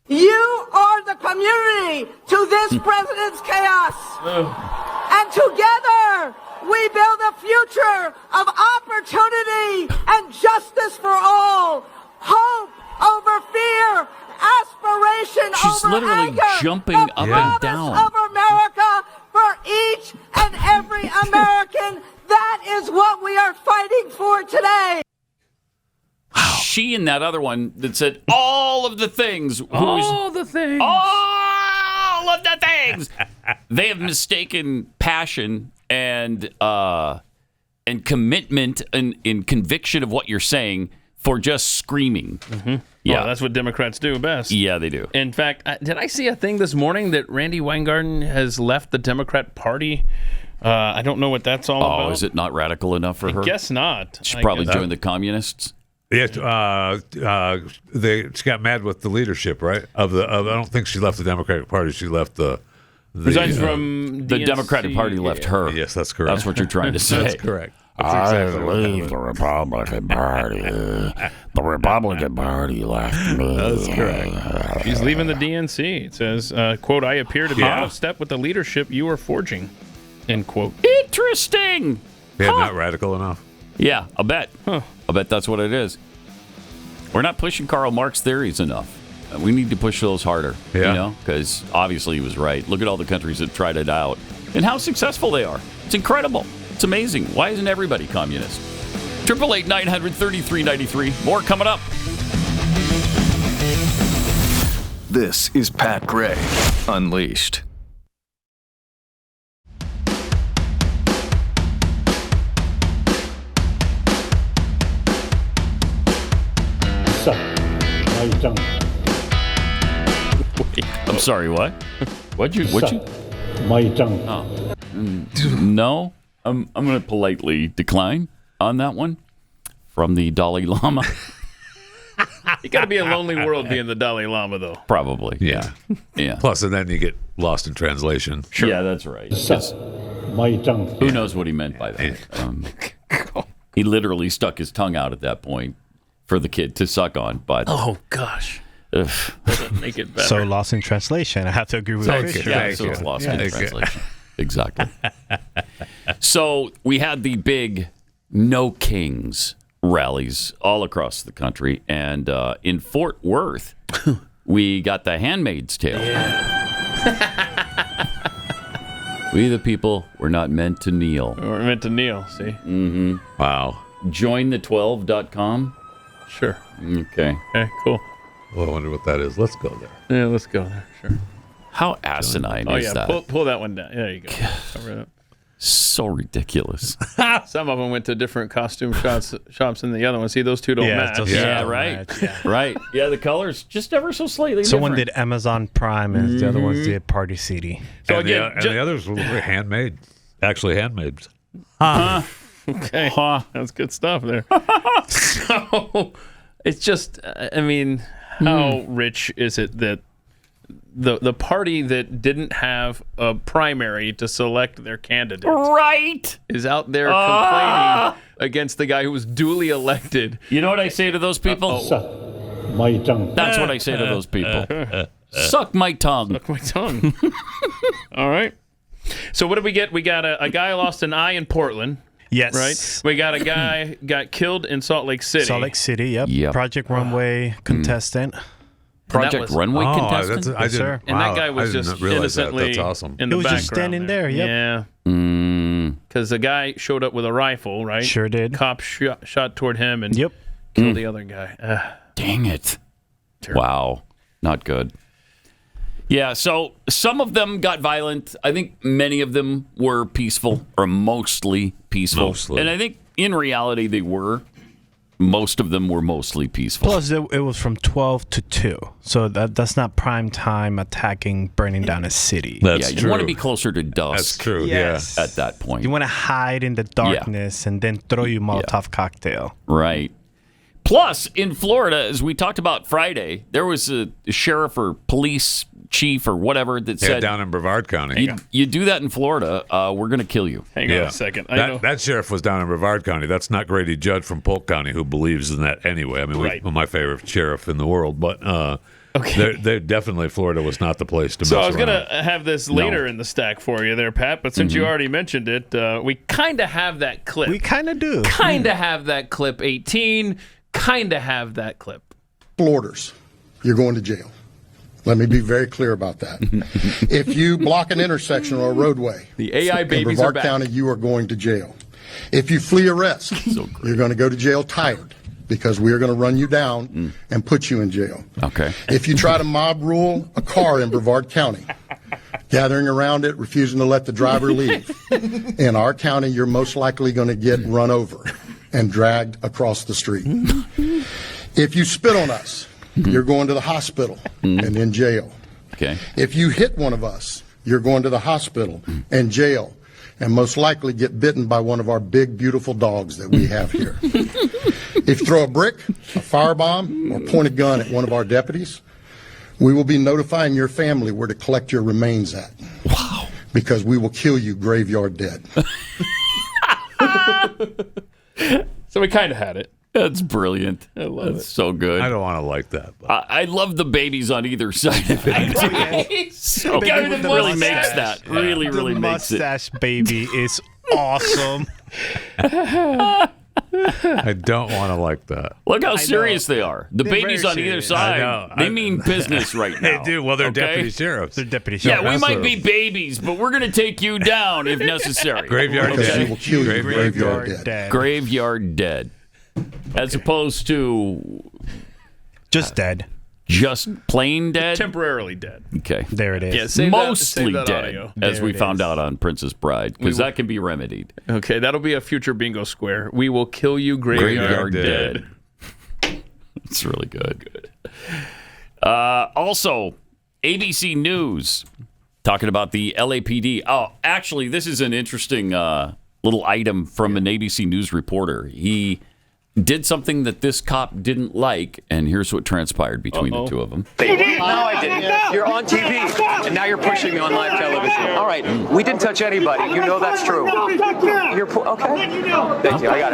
Speaker 16: You are the community to this president's chaos. And together we build a future of opportunity and justice for all. Hope over fear, aspiration
Speaker 2: She's
Speaker 16: over
Speaker 2: literally
Speaker 16: anger,
Speaker 2: jumping
Speaker 16: the
Speaker 2: up and
Speaker 16: promise
Speaker 2: down.
Speaker 16: of America for each and every American. That is what we are fighting for today.
Speaker 2: She and that other one that said all of the things.
Speaker 4: All the things.
Speaker 2: All of the things. They have mistaken passion and commitment and in conviction of what you're saying for just screaming.
Speaker 4: Mm-hmm. Yeah, well, that's what Democrats do best.
Speaker 2: Yeah, they do.
Speaker 4: In fact, did I see a thing this morning that Randi Weingarten has left the Democrat Party? I don't know what that's all about.
Speaker 2: Oh, is it not radical enough for her?
Speaker 4: I guess not.
Speaker 2: She probably joined the communists.
Speaker 3: Yeah, she got mad with the leadership, right? I don't think she left the Democratic Party. She left the
Speaker 4: resigns from
Speaker 2: the
Speaker 4: DNC.
Speaker 2: Democratic Party left her.
Speaker 3: Yes, that's correct.
Speaker 2: That's what you're trying to say.
Speaker 3: That's correct.
Speaker 6: I leave the Republican Party. The Republican Party left me.
Speaker 3: That's correct.
Speaker 4: She's leaving the DNC. It says, quote, I appear to be out of step with the leadership you are forging, end quote.
Speaker 2: Interesting.
Speaker 3: Yeah, not radical enough.
Speaker 2: Yeah, I bet. I bet that's what it is. We're not pushing Karl Marx theories enough. We need to push those harder, because obviously he was right. Look at all the countries that tried it out and how successful they are. It's incredible. It's amazing. Why isn't everybody communist? 888-900-3393. More coming up.
Speaker 17: This is Pat Gray Unleashed.
Speaker 2: I'm sorry, what? What'd you?
Speaker 8: My tongue.
Speaker 2: Oh. No, I'm going to politely decline on that one from the Dalai Lama.
Speaker 4: You got to be a lonely world being the Dalai Lama, though.
Speaker 2: Probably.
Speaker 3: Yeah. Plus, and then you get lost in translation.
Speaker 2: Sure. Yeah, that's right.
Speaker 8: My tongue.
Speaker 2: Who knows what he meant by that? He literally stuck his tongue out at that point for the kid to suck on. But
Speaker 4: oh gosh. Doesn't make it better.
Speaker 9: So lost in translation. I have to agree with that.
Speaker 2: Yeah, so it's lost in translation. Exactly. So we had the big No Kings rallies all across the country, and in Fort Worth, we got the Handmaid's Tale. We the people were not meant to kneel.
Speaker 4: We're meant to kneel, see?
Speaker 2: Mm-hmm.
Speaker 3: Wow.
Speaker 2: Jointhe12.com?
Speaker 4: Sure.
Speaker 2: Okay.
Speaker 4: Okay, cool.
Speaker 3: Well, I wonder what that is. Let's go there.
Speaker 4: Yeah, let's go there. Sure.
Speaker 2: How asinine is that?
Speaker 4: Pull that one down. There you go. Cover it up.
Speaker 2: So ridiculous.
Speaker 4: Some of them went to different costume shops than the other ones. See, those two don't match.
Speaker 2: Right. Right. Yeah, the colors just ever so slightly
Speaker 9: So
Speaker 2: different.
Speaker 9: one did Amazon Prime, and the other ones did Party City.
Speaker 3: So and the others were handmade. Actually handmade.
Speaker 4: Okay. That's good stuff there. So it's just, I mean, how rich is it that the party that didn't have a primary to select their candidate is out there complaining against the guy who was duly elected?
Speaker 2: You know what I say to those people?
Speaker 8: My tongue.
Speaker 2: That's what I say to those people. Suck my tongue.
Speaker 4: Suck my tongue. All right. So what did we get? We got a guy lost an eye in Portland.
Speaker 9: Yes.
Speaker 4: Right? We got a guy got killed in Salt Lake City.
Speaker 9: Salt Lake City, yep. Project Runway contestant.
Speaker 2: Project Runway contestant?
Speaker 3: I didn't,
Speaker 4: and that guy was just innocently
Speaker 3: That's awesome.
Speaker 4: in the background.
Speaker 9: He was just standing there, yep.
Speaker 4: Yeah. Because the guy showed up with a rifle, right?
Speaker 9: Sure did.
Speaker 4: Cop shot toward him and killed the other guy.
Speaker 2: Dang it. Terrible. Wow. Not good. Yeah, so some of them got violent. I think many of them were peaceful, or mostly peaceful.
Speaker 3: Mostly.
Speaker 2: And I think in reality they were. Most of them were mostly peaceful.
Speaker 9: Plus, it was from 12 to 2. So that's not prime time attacking, burning down a city.
Speaker 3: That's true.
Speaker 2: You want to be closer to dusk.
Speaker 3: That's true,
Speaker 9: yes.
Speaker 2: At that point.
Speaker 9: You want to hide in the darkness and then throw your Molotov cocktail.
Speaker 2: Right. Plus, in Florida, as we talked about Friday, there was a sheriff or police chief or whatever that said
Speaker 3: down in Brevard County.
Speaker 2: You do that in Florida, we're going to kill you.
Speaker 4: Hang on a second.
Speaker 3: That sheriff was down in Brevard County. That's not Grady Judd from Polk County, who believes in that anyway. I mean, my favorite sheriff in the world, but they definitely Florida was not the place to mess around.
Speaker 4: So I was going to have this later in the stack for you there, Pat, but since you already mentioned it, we kind of have that clip.
Speaker 9: We kind of do.
Speaker 4: Kind of have that clip. 18, kind of have that clip.
Speaker 18: Orders, you're going to jail. Let me be very clear about that. If you block an intersection or a roadway,
Speaker 2: the AI babies
Speaker 18: in
Speaker 2: are
Speaker 18: Brevard
Speaker 2: back.
Speaker 18: County, you are going to jail. If you flee arrest, you're going to go to jail tired because we are going to run you down and put you in jail.
Speaker 2: Okay.
Speaker 18: If you try to mob rule a car in Brevard County, gathering around it, refusing to let the driver leave, in our county, you're most likely going to get run over and dragged across the street. If you spit on us, you're going to the hospital and in jail.
Speaker 2: Okay.
Speaker 18: If you hit one of us, you're going to the hospital and jail, and most likely get bitten by one of our big, beautiful dogs that we have here. If you throw a brick, a firebomb, or point a gun at one of our deputies, we will be notifying your family where to collect your remains at.
Speaker 2: Wow.
Speaker 18: Because we will kill you graveyard dead.
Speaker 4: So we kind of had it.
Speaker 2: That's brilliant.
Speaker 4: I love
Speaker 2: That's so good.
Speaker 3: I don't want to like that.
Speaker 2: I love the babies on either side of it. So
Speaker 9: Baby
Speaker 2: it
Speaker 9: with the
Speaker 2: really
Speaker 9: mustache.
Speaker 2: makes that. Really, really
Speaker 9: the
Speaker 2: makes it.
Speaker 9: mustache baby is awesome.
Speaker 3: I don't want to like that.
Speaker 2: Look how serious they are. The
Speaker 9: They're
Speaker 2: babies
Speaker 9: very
Speaker 2: on either
Speaker 9: serious.
Speaker 2: side,
Speaker 3: I know.
Speaker 2: they mean business right now.
Speaker 3: They do. Well, they're
Speaker 2: okay?
Speaker 3: deputy sheriffs.
Speaker 9: They're deputy sheriff.
Speaker 2: Yeah, we
Speaker 3: That's
Speaker 2: might
Speaker 3: what-
Speaker 2: be babies, but we're going to take you down if necessary.
Speaker 3: Graveyard
Speaker 18: Because
Speaker 3: dead.
Speaker 18: she will kill you.
Speaker 9: Graveyard dead.
Speaker 2: Graveyard dead. As opposed to
Speaker 9: Just dead.
Speaker 2: just plain dead.
Speaker 4: Temporarily dead.
Speaker 2: Okay.
Speaker 9: There it is.
Speaker 4: Yeah, save
Speaker 2: Mostly
Speaker 4: that
Speaker 2: dead,
Speaker 4: audio.
Speaker 2: as
Speaker 9: There
Speaker 2: we
Speaker 9: it
Speaker 2: found
Speaker 9: is.
Speaker 2: out on Princess Bride, because that can be remedied.
Speaker 4: Okay, that'll be a future bingo square. We will kill you, graveyard
Speaker 2: Graveyard dead. It's really good. Also, ABC News talking about the LAPD. Oh, actually, this is an interesting little item from an ABC News reporter. He did something that this cop didn't like, and here's what transpired between the two of them.
Speaker 19: No, I didn't. You're on TV, and now you're pushing me on live television. All right, we didn't touch anybody. You know that's true. You're okay. Thank you. I got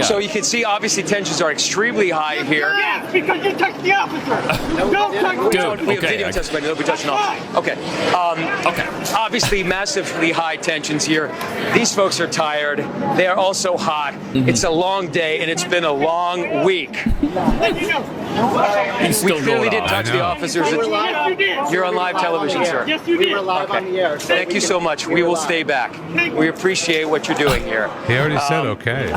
Speaker 19: it. So you can see, obviously, tensions are extremely high here.
Speaker 8: Yes, because you touched the officer. Don't touch the officer.
Speaker 19: We have video testimony. Nobody touched an officer. Okay. Obviously, massively high tensions here. These folks are tired. They are also hot. It's a long day, and it's been a long week. We clearly didn't touch the officers. You're on live television, sir.
Speaker 8: Yes, you did. We were live
Speaker 19: on the air. Thank you so much. We will stay back. We appreciate what you're doing here.
Speaker 3: He already said okay.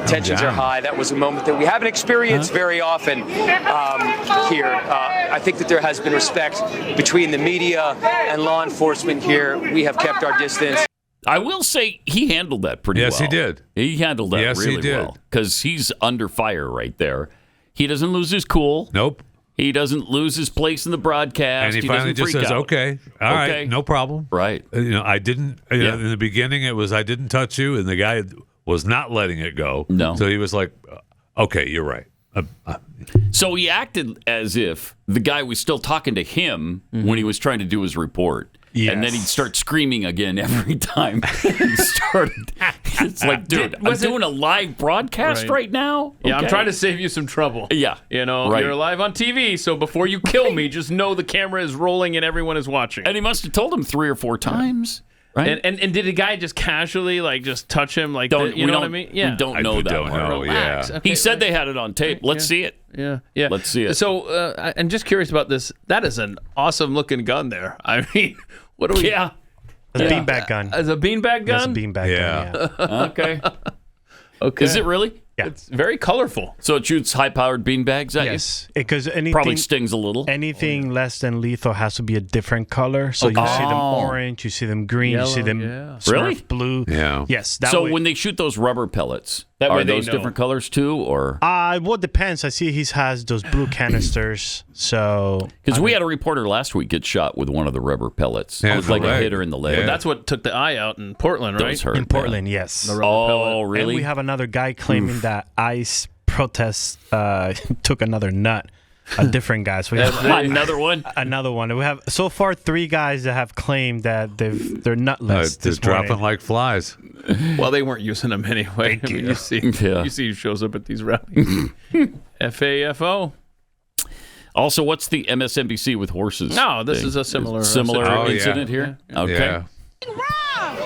Speaker 19: Tensions are high. That was a moment that we haven't experienced very often here. I think that there has been respect between the media and law enforcement here. We have kept our distance.
Speaker 2: I will say he handled that pretty well.
Speaker 3: Yes, he did.
Speaker 2: He handled that
Speaker 3: Yes, he
Speaker 2: really
Speaker 3: did.
Speaker 2: well because he's under fire right there. He doesn't lose his cool.
Speaker 3: Nope.
Speaker 2: He doesn't lose his place in the broadcast.
Speaker 3: And he finally
Speaker 2: doesn't
Speaker 3: just
Speaker 2: freak
Speaker 3: says,
Speaker 2: out.
Speaker 3: okay, all right, no problem.
Speaker 2: Right.
Speaker 3: I didn't, in the beginning it was, I didn't touch you, and the guy was not letting it go.
Speaker 2: No.
Speaker 3: So he was like, okay, you're right.
Speaker 2: So he acted as if the guy was still talking to him when he was trying to do his report.
Speaker 9: Yes.
Speaker 2: And then he'd start screaming again every time he started. It's like, dude, I'm doing a live broadcast right now?
Speaker 4: Yeah, I'm
Speaker 2: Okay.
Speaker 4: trying to save you some trouble.
Speaker 2: Yeah.
Speaker 4: You know,
Speaker 2: Right.
Speaker 4: you're live on TV, so before you kill me, just know the camera is rolling and everyone is watching.
Speaker 2: And he must have told him 3 or 4 times. Right?
Speaker 4: And did the guy just casually, like, just touch him? Like, you know what I mean? Yeah.
Speaker 2: We don't know that.
Speaker 3: don't know,
Speaker 4: Relax.
Speaker 3: yeah.
Speaker 4: Okay,
Speaker 2: He said they had it on tape. Let's see it.
Speaker 4: Yeah.
Speaker 2: Let's see it.
Speaker 4: So, I'm just curious about this. That is an awesome looking gun there. I mean, what do we?
Speaker 2: Yeah.
Speaker 9: A beanbag gun.
Speaker 4: As a beanbag
Speaker 9: That's a
Speaker 4: gun?
Speaker 9: beanbag gun, yeah.
Speaker 2: Okay.
Speaker 4: Okay.
Speaker 2: Is it really?
Speaker 9: Yeah.
Speaker 4: It's very colorful.
Speaker 2: So it shoots high-powered beanbags at
Speaker 9: Yes, because
Speaker 2: you? Probably stings a little.
Speaker 9: Anything less than lethal has to be a different color. So you see them orange, you see them green, you see them Smurf
Speaker 2: Really?
Speaker 9: blue.
Speaker 3: Yeah.
Speaker 9: Yes. That
Speaker 2: So
Speaker 9: way.
Speaker 2: when they shoot those rubber pellets,
Speaker 4: That way
Speaker 2: are
Speaker 4: they
Speaker 2: those
Speaker 4: know.
Speaker 2: different colors too? Or
Speaker 9: Well, it depends. I see he has those blue canisters. So
Speaker 2: because we had a reporter last week get shot with one of the rubber pellets.
Speaker 3: Yeah,
Speaker 2: It was like a
Speaker 3: right.
Speaker 2: hit her in the leg.
Speaker 3: Yeah.
Speaker 4: That's what took the eye out in Portland,
Speaker 2: That
Speaker 4: right?
Speaker 2: was hurt.
Speaker 9: in Portland, yes.
Speaker 2: Oh, really?
Speaker 9: And we have another guy claiming that ICE protests took another nut. A different guy. So we have
Speaker 2: Another one?
Speaker 9: Another one. We have so far 3 guys that have claimed that they're nutless.
Speaker 3: Just dropping like flies.
Speaker 4: Well, they weren't using them anyway. I mean, you see who shows up at these rallies. FAFO.
Speaker 2: Also, what's the MSNBC with horses?
Speaker 4: No, this
Speaker 2: thing?
Speaker 4: is a similar
Speaker 2: incident here.
Speaker 4: Yeah.
Speaker 2: Okay.
Speaker 3: Yeah.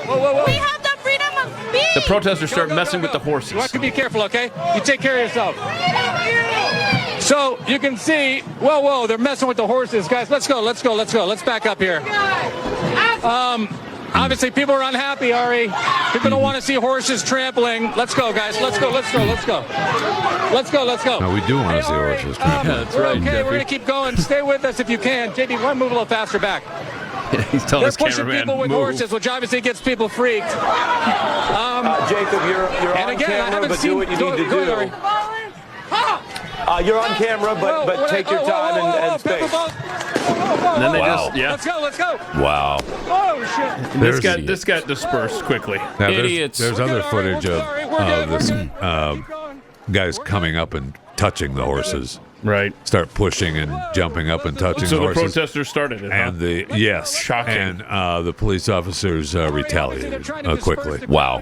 Speaker 16: Whoa. We have the freedom of speech.
Speaker 4: The protesters start messing with the horses.
Speaker 20: You have to be careful, okay? You take care of yourself. So you can see, whoa, they're messing with the horses. Guys, let's go. Let's back up here. Obviously, people are unhappy, Ari. People don't want to see horses trampling. Let's go, guys. Let's go.
Speaker 3: No, we do want to see horses trampling.
Speaker 4: That's
Speaker 20: We're
Speaker 4: right,
Speaker 20: okay.
Speaker 4: Jeffrey.
Speaker 20: We're going to keep going. Stay with us if you can. JB, want to move a little faster back.
Speaker 4: He's telling
Speaker 20: They're
Speaker 4: his
Speaker 20: pushing
Speaker 4: cameraman,
Speaker 20: people with
Speaker 4: move.
Speaker 20: horses, which obviously gets people freaked.
Speaker 21: Jacob, you're
Speaker 20: and
Speaker 21: on
Speaker 20: again, I
Speaker 21: camera,
Speaker 20: haven't
Speaker 21: but
Speaker 20: seen,
Speaker 21: do what you need to do. You're on camera, but take your time and space.
Speaker 4: And then they
Speaker 20: Let's go.
Speaker 2: Wow.
Speaker 20: Oh, shit.
Speaker 4: This got dispersed quickly.
Speaker 3: Now,
Speaker 2: Idiots.
Speaker 3: There's other footage of this guys coming up and touching the horses.
Speaker 4: Right.
Speaker 3: Start pushing and jumping up and touching
Speaker 4: So
Speaker 3: the
Speaker 4: the
Speaker 3: horses.
Speaker 4: protesters started it,
Speaker 3: And shocking. And the police officers retaliated quickly.
Speaker 2: Wow.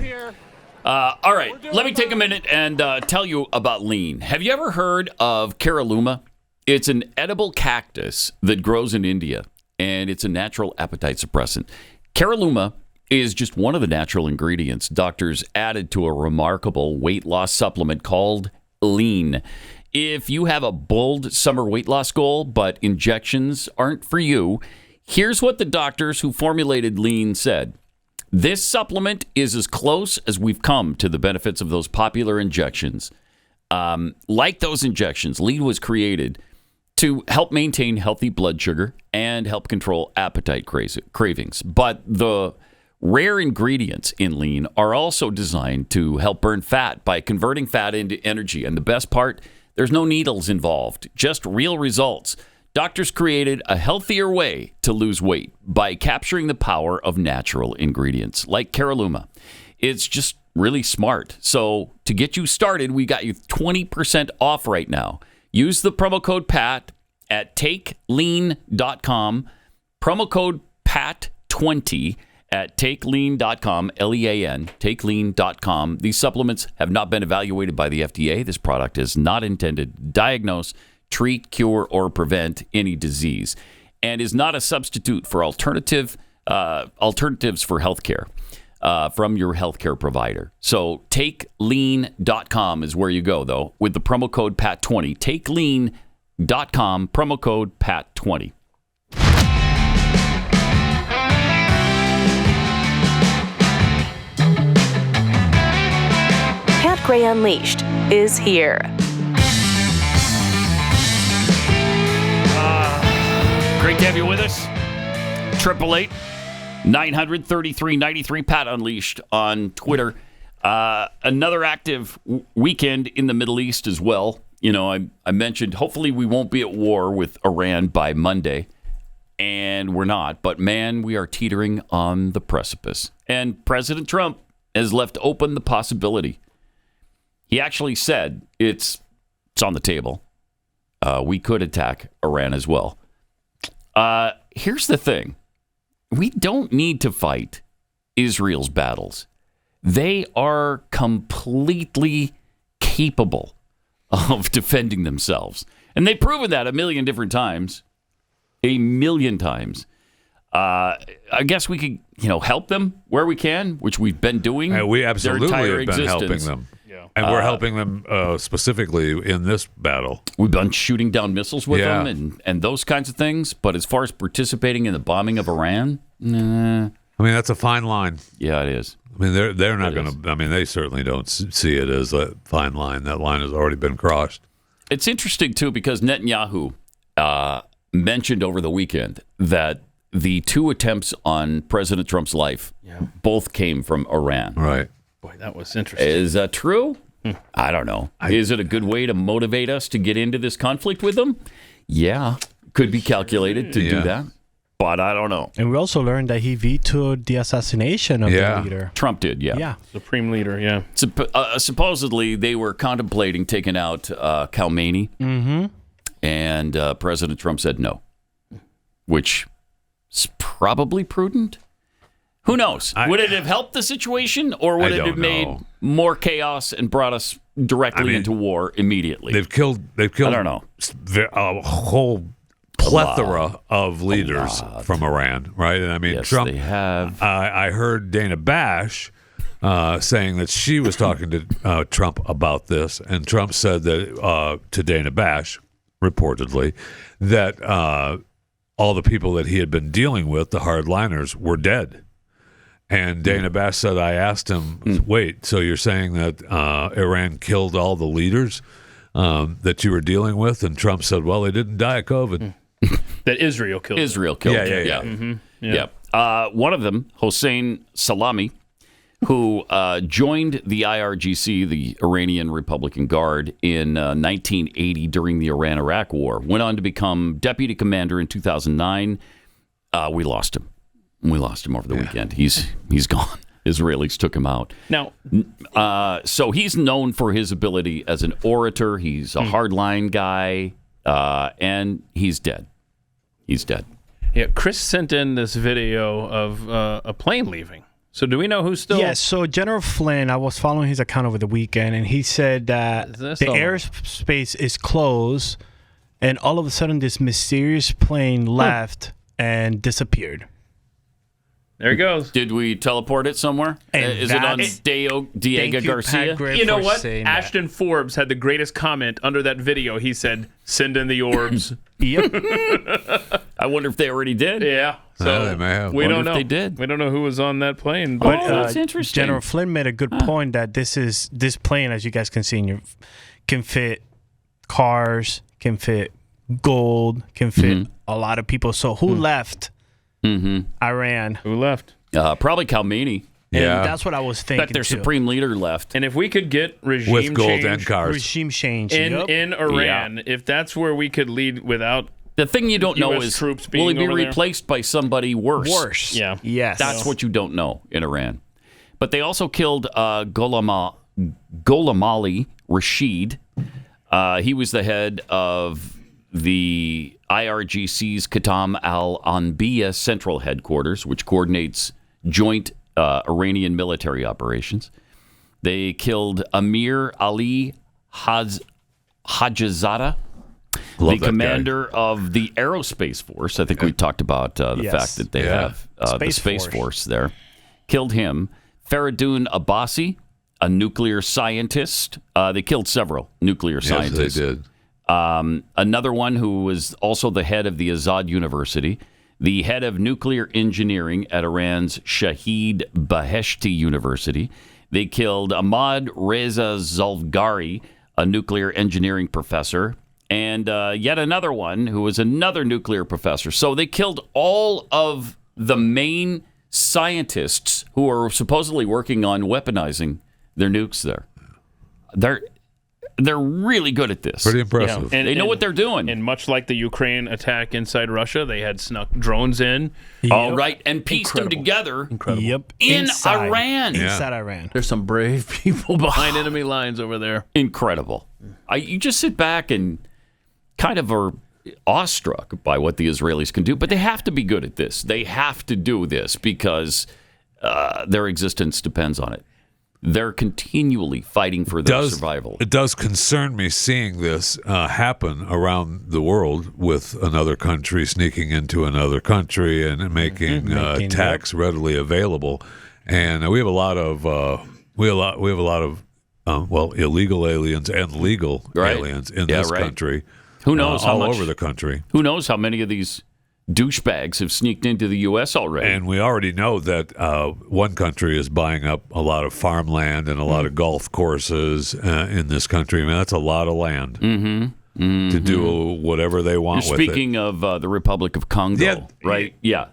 Speaker 2: All right, let me take a minute and tell you about lean. Have you ever heard of caralluma? It's an edible cactus that grows in India, and it's a natural appetite suppressant. Caralluma is just one of the natural ingredients doctors added to a remarkable weight loss supplement called lean. If you have a bold summer weight loss goal, but injections aren't for you, here's what the doctors who formulated lean said. This supplement is as close as we've come to the benefits of those popular injections. Like those injections, lean was created to help maintain healthy blood sugar and help control appetite cravings. But the rare ingredients in lean are also designed to help burn fat by converting fat into energy. And the best part, there's no needles involved, just real results. Doctors created a healthier way to lose weight by capturing the power of natural ingredients like caralluma. It's just really smart. So to get you started, we got you 20% off right now. Use the promo code PAT at takelean.com. Promo code PAT20 at takelean.com, L-E-A-N, takelean.com. These supplements have not been evaluated by the FDA. This product is not intended to diagnose, treat, cure, or prevent any disease, and is not a substitute for alternatives for healthcare from your healthcare provider. So takelean.com is where you go, though, with the promo code PAT20. Takelean.com, promo code PAT20.
Speaker 1: Pat Gray Unleashed is here.
Speaker 2: Great to have you with us. 888-900-3393. Pat Unleashed on Twitter. Another active weekend in the Middle East as well. You know, I mentioned hopefully we won't be at war with Iran by Monday. And we're not. But, man, we are teetering on the precipice. And President Trump has left open the possibility. He actually said it's on the table. We could attack Iran as well. Here's the thing. We don't need to fight Israel's battles. They are completely capable of defending themselves. And they've proven that a million different times. A million times. I guess we could, help them where we can, which we've been doing.
Speaker 3: We absolutely
Speaker 2: their entire
Speaker 3: have been
Speaker 2: existence.
Speaker 3: helping them. And we're helping them specifically in this battle.
Speaker 2: We've been shooting down missiles with them and those kinds of things. But as far as participating in the bombing of Iran, nah.
Speaker 3: I mean, that's a fine line.
Speaker 2: Yeah, it is.
Speaker 3: I mean, they're not going to. I mean, they certainly don't see it as a fine line. That line has already been crossed.
Speaker 2: It's interesting too because Netanyahu mentioned over the weekend that the two attempts on President Trump's life both came from Iran.
Speaker 3: Right.
Speaker 4: Boy, that was interesting.
Speaker 2: Is that true? I don't know. Is it a good way to motivate us to get into this conflict with them? Yeah. Could be calculated to do that. But I don't know.
Speaker 9: And we also learned that he vetoed the assassination of the leader.
Speaker 2: Trump did, yeah.
Speaker 4: Supreme leader, yeah.
Speaker 2: Supposedly, they were contemplating taking out Khamenei.
Speaker 9: Mm-hmm.
Speaker 2: And President Trump said no, which is probably prudent. Who knows? Would it have helped the situation, or would it have made more chaos and brought us directly into war immediately?
Speaker 3: They've killed. I
Speaker 2: don't know.
Speaker 3: A whole plethora of leaders from Iran, right? And I mean,
Speaker 2: yes,
Speaker 3: Trump.
Speaker 2: They have.
Speaker 3: I heard Dana Bash saying that she was talking to Trump about this, and Trump said that to Dana Bash, reportedly, that all the people that he had been dealing with, the hardliners, were dead. And Dana Bash said, I asked him, wait, so you're saying that Iran killed all the leaders that you were dealing with? And Trump said, well, they didn't die of COVID.
Speaker 4: That Israel killed.
Speaker 2: Israel killed.
Speaker 3: Yeah.
Speaker 2: Mm-hmm. One of them, Hossein Salami, who joined the IRGC, the Iranian Republican Guard, in 1980 during the Iran-Iraq War, went on to become deputy commander in 2009. We lost him. We lost him over the weekend. He's gone. Israelis took him out.
Speaker 4: Now,
Speaker 2: so he's known for his ability as an orator. He's a hardline guy, and he's dead. He's dead.
Speaker 4: Yeah, Chris sent in this video of a plane leaving. So do we know who's still?
Speaker 9: Yes. So General Flynn, I was following his account over the weekend, and he said that the airspace is closed, and all of a sudden this mysterious plane left and disappeared.
Speaker 4: There he goes.
Speaker 2: Did we teleport it somewhere? Is it on Diego Garcia?
Speaker 4: You know what? Ashton Forbes had the greatest comment under that video. He said, "Send in the orbs."
Speaker 9: Yep.
Speaker 2: I wonder if they already did.
Speaker 4: Yeah. So
Speaker 3: they may have.
Speaker 4: We don't know.
Speaker 2: If they did.
Speaker 4: We don't know who was on that plane.
Speaker 9: But
Speaker 2: that's interesting.
Speaker 9: General Flynn made a good point that this plane, as you guys can see, can fit cars, can fit gold, can fit a lot of people. So who left? Iran.
Speaker 4: Who left?
Speaker 2: Probably Khamenei.
Speaker 9: And that's what I was thinking.
Speaker 2: But their supreme leader left.
Speaker 4: And if we could get regime
Speaker 3: with gold
Speaker 4: change,
Speaker 3: and cars,
Speaker 9: regime change
Speaker 4: in Iran, if that's where we could lead without
Speaker 2: the thing you don't know
Speaker 4: US
Speaker 2: is
Speaker 4: troops being
Speaker 2: will he be
Speaker 4: over there?
Speaker 2: Replaced by somebody worse?
Speaker 9: Worse.
Speaker 4: Yeah.
Speaker 9: Yes.
Speaker 2: That's what you don't know in Iran. But they also killed Gholamali Rashid. He was the head of the IRGC's Khatam al-Anbiya Central Headquarters, which coordinates joint Iranian military operations. They killed Amir Ali Hajizadeh, the commander of the Aerospace Force. I think we talked about the fact that they have the Space Force there. Killed him. Faridun Abbasi, a nuclear scientist. They killed several nuclear scientists.
Speaker 3: Yes, they did.
Speaker 2: Another one who was also the head of the Azad University, the head of nuclear engineering at Iran's Shahid Beheshti University. They killed Ahmad Reza Zolgari, a nuclear engineering professor, and yet another one who was another nuclear professor. So they killed all of the main scientists who are supposedly working on weaponizing their nukes there. They're really good at this.
Speaker 3: Pretty impressive.
Speaker 4: Yeah.
Speaker 2: They know what they're doing.
Speaker 4: And much like the Ukraine attack inside Russia, they had snuck drones in.
Speaker 2: All right, and pieced them together.
Speaker 9: Yep.
Speaker 2: In Iran.
Speaker 9: Inside Iran.
Speaker 4: There's some brave people behind enemy lines over there.
Speaker 2: Incredible. You just sit back and kind of are awestruck by what the Israelis can do, but they have to be good at this. They have to do this because their existence depends on it. They're continually fighting for their survival.
Speaker 3: It does concern me seeing this happen around the world with another country sneaking into another country and making tax readily available. And we have a lot of illegal aliens and legal aliens in this country.
Speaker 2: Who knows how
Speaker 3: all
Speaker 2: much,
Speaker 3: over the country?
Speaker 2: Who knows how many of these douchebags have sneaked into the U.S. already?
Speaker 3: And we already know that one country is buying up a lot of farmland and a lot of golf courses in this country. I mean, that's a lot of land to do whatever they want with it.
Speaker 2: Speaking of the Republic of Congo, right? Yeah.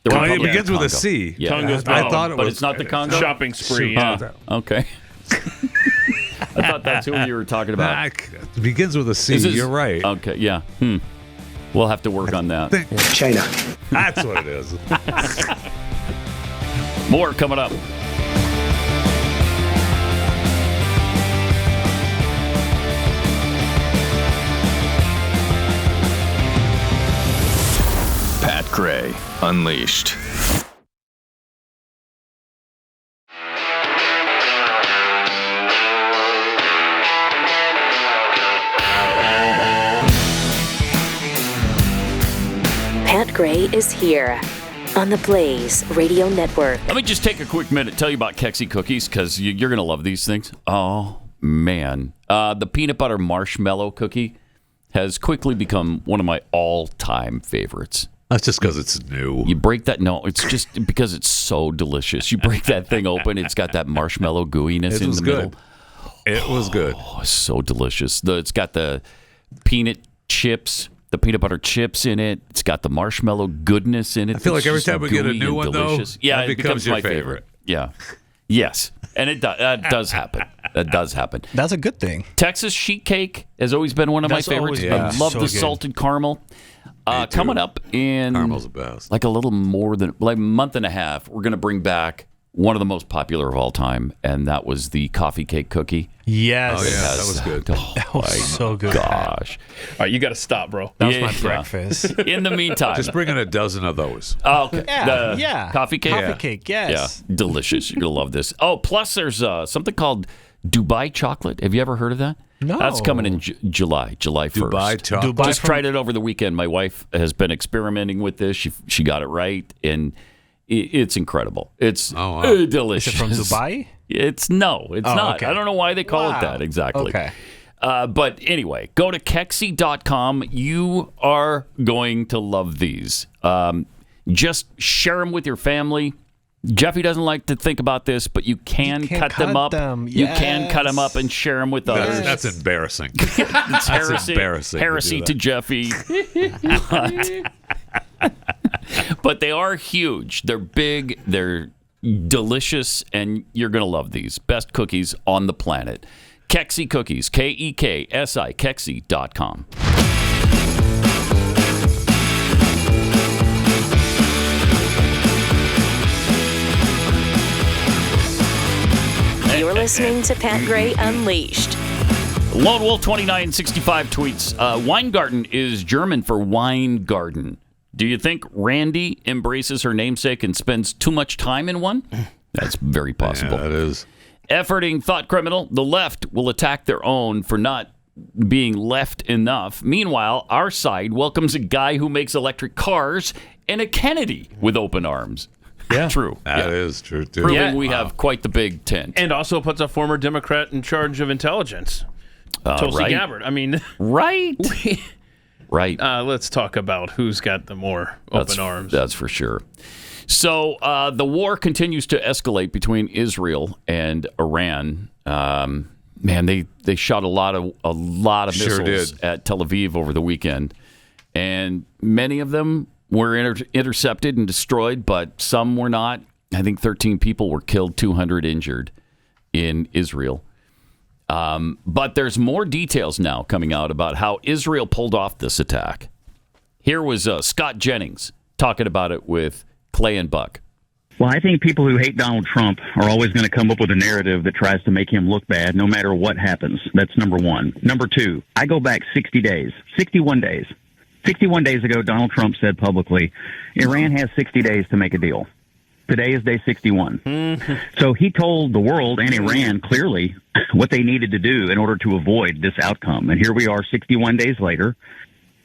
Speaker 3: It begins with a C.
Speaker 2: Yeah.
Speaker 3: I thought it was.
Speaker 2: But it's not the Congo?
Speaker 4: Shopping spree. Yeah.
Speaker 2: Okay. I thought that's who you were talking about.
Speaker 3: It begins with a C. You're right.
Speaker 2: Okay, yeah. We'll have to work on that.
Speaker 3: China. That's what it is.
Speaker 2: More coming up.
Speaker 17: Pat Gray Unleashed.
Speaker 1: Pat Gray is here on the Blaze Radio Network.
Speaker 2: Let me just take a quick minute to tell you about Kexi cookies because you're going to love these things. Oh, man. The peanut butter marshmallow cookie has quickly become one of my all-time favorites.
Speaker 3: That's just because it's new.
Speaker 2: You break that. No, it's just because it's so delicious. You break that thing open. It's got that marshmallow gooiness in the middle.
Speaker 3: It was good.
Speaker 2: Oh, it's so delicious. It's got the peanut chips. The peanut butter chips in it. It's got the marshmallow goodness in it.
Speaker 3: I feel like every time we get a new one, though,
Speaker 2: it becomes my favorite. Yeah. Yes. And that does happen. That does happen.
Speaker 9: That's a good thing.
Speaker 2: Texas sheet cake has always been one of my favorites. I love the salted caramel. Coming up in
Speaker 3: caramel's the best.
Speaker 2: Like a little more than like a month and a half, we're going to bring back one of the most popular of all time, and that was the coffee cake cookie.
Speaker 9: Yes.
Speaker 3: Oh, yeah, that was good.
Speaker 9: That was so good.
Speaker 2: Gosh.
Speaker 4: All right, you got to stop, bro.
Speaker 9: That was my breakfast.
Speaker 2: In the meantime.
Speaker 3: Just bring in a dozen of those.
Speaker 2: Oh, okay.
Speaker 9: Yeah.
Speaker 2: Coffee cake?
Speaker 9: Coffee cake, yes.
Speaker 2: Yeah, delicious. You're going to love this. Oh, plus there's something called Dubai chocolate. Have you ever heard of that?
Speaker 9: No.
Speaker 2: That's coming in July 1st.
Speaker 3: Dubai chocolate.
Speaker 2: Just tried it over the weekend. My wife has been experimenting with this. She got it right, and it's incredible. It's delicious.
Speaker 9: Is it from Dubai?
Speaker 2: It's not.
Speaker 9: Okay.
Speaker 2: I don't know why they call it that exactly.
Speaker 9: Okay.
Speaker 2: But anyway, go to Kexi.com. You are going to love these. Just share them with your family. Jeffy doesn't like to think about this, but you can cut them up. You can cut them up and share them with others.
Speaker 3: That's embarrassing.
Speaker 2: It's
Speaker 3: That's embarrassing.
Speaker 2: Heresy to Jeffy. But they are huge. They're big. They're delicious, and you're going to love these. Best cookies on the planet. Kexi Cookies, Keksi, Kexi.com.
Speaker 1: You're listening to Pat Gray Unleashed.
Speaker 2: Lone Wolf 2965 tweets, Weingarten is German for Weingarten. Do you think Randi embraces her namesake and spends too much time in one? That's very possible.
Speaker 3: Yeah, it is.
Speaker 2: Efforting thought criminal, the left will attack their own for not being left enough. Meanwhile, our side welcomes a guy who makes electric cars and a Kennedy with open arms.
Speaker 4: Yeah.
Speaker 2: True.
Speaker 3: That is true, too.
Speaker 2: Proving we have quite the big tent.
Speaker 4: And also puts a former Democrat in charge of intelligence. Tulsi
Speaker 2: right.
Speaker 4: Gabbard. I mean,
Speaker 2: right. Right.
Speaker 4: Let's talk about who's got the more open arms.
Speaker 2: That's for sure. So the war continues to escalate between Israel and Iran. Man, they shot a lot of missiles at Tel Aviv over the weekend, and many of them were intercepted and destroyed, but some were not. I think 13 people were killed, 200 injured in Israel. But there's more details now coming out about how Israel pulled off this attack. Here was Scott Jennings talking about it with Clay and Buck.
Speaker 5: Well, I think people who hate Donald Trump are always going to come up with a narrative that tries to make him look bad no matter what happens. That's number one. Number two, I go back 61 days. 61 days ago, Donald Trump said publicly, Iran has 60 days to make a deal. Today is day 61. So he told the world and Iran clearly what they needed to do in order to avoid this outcome. And here we are 61 days later,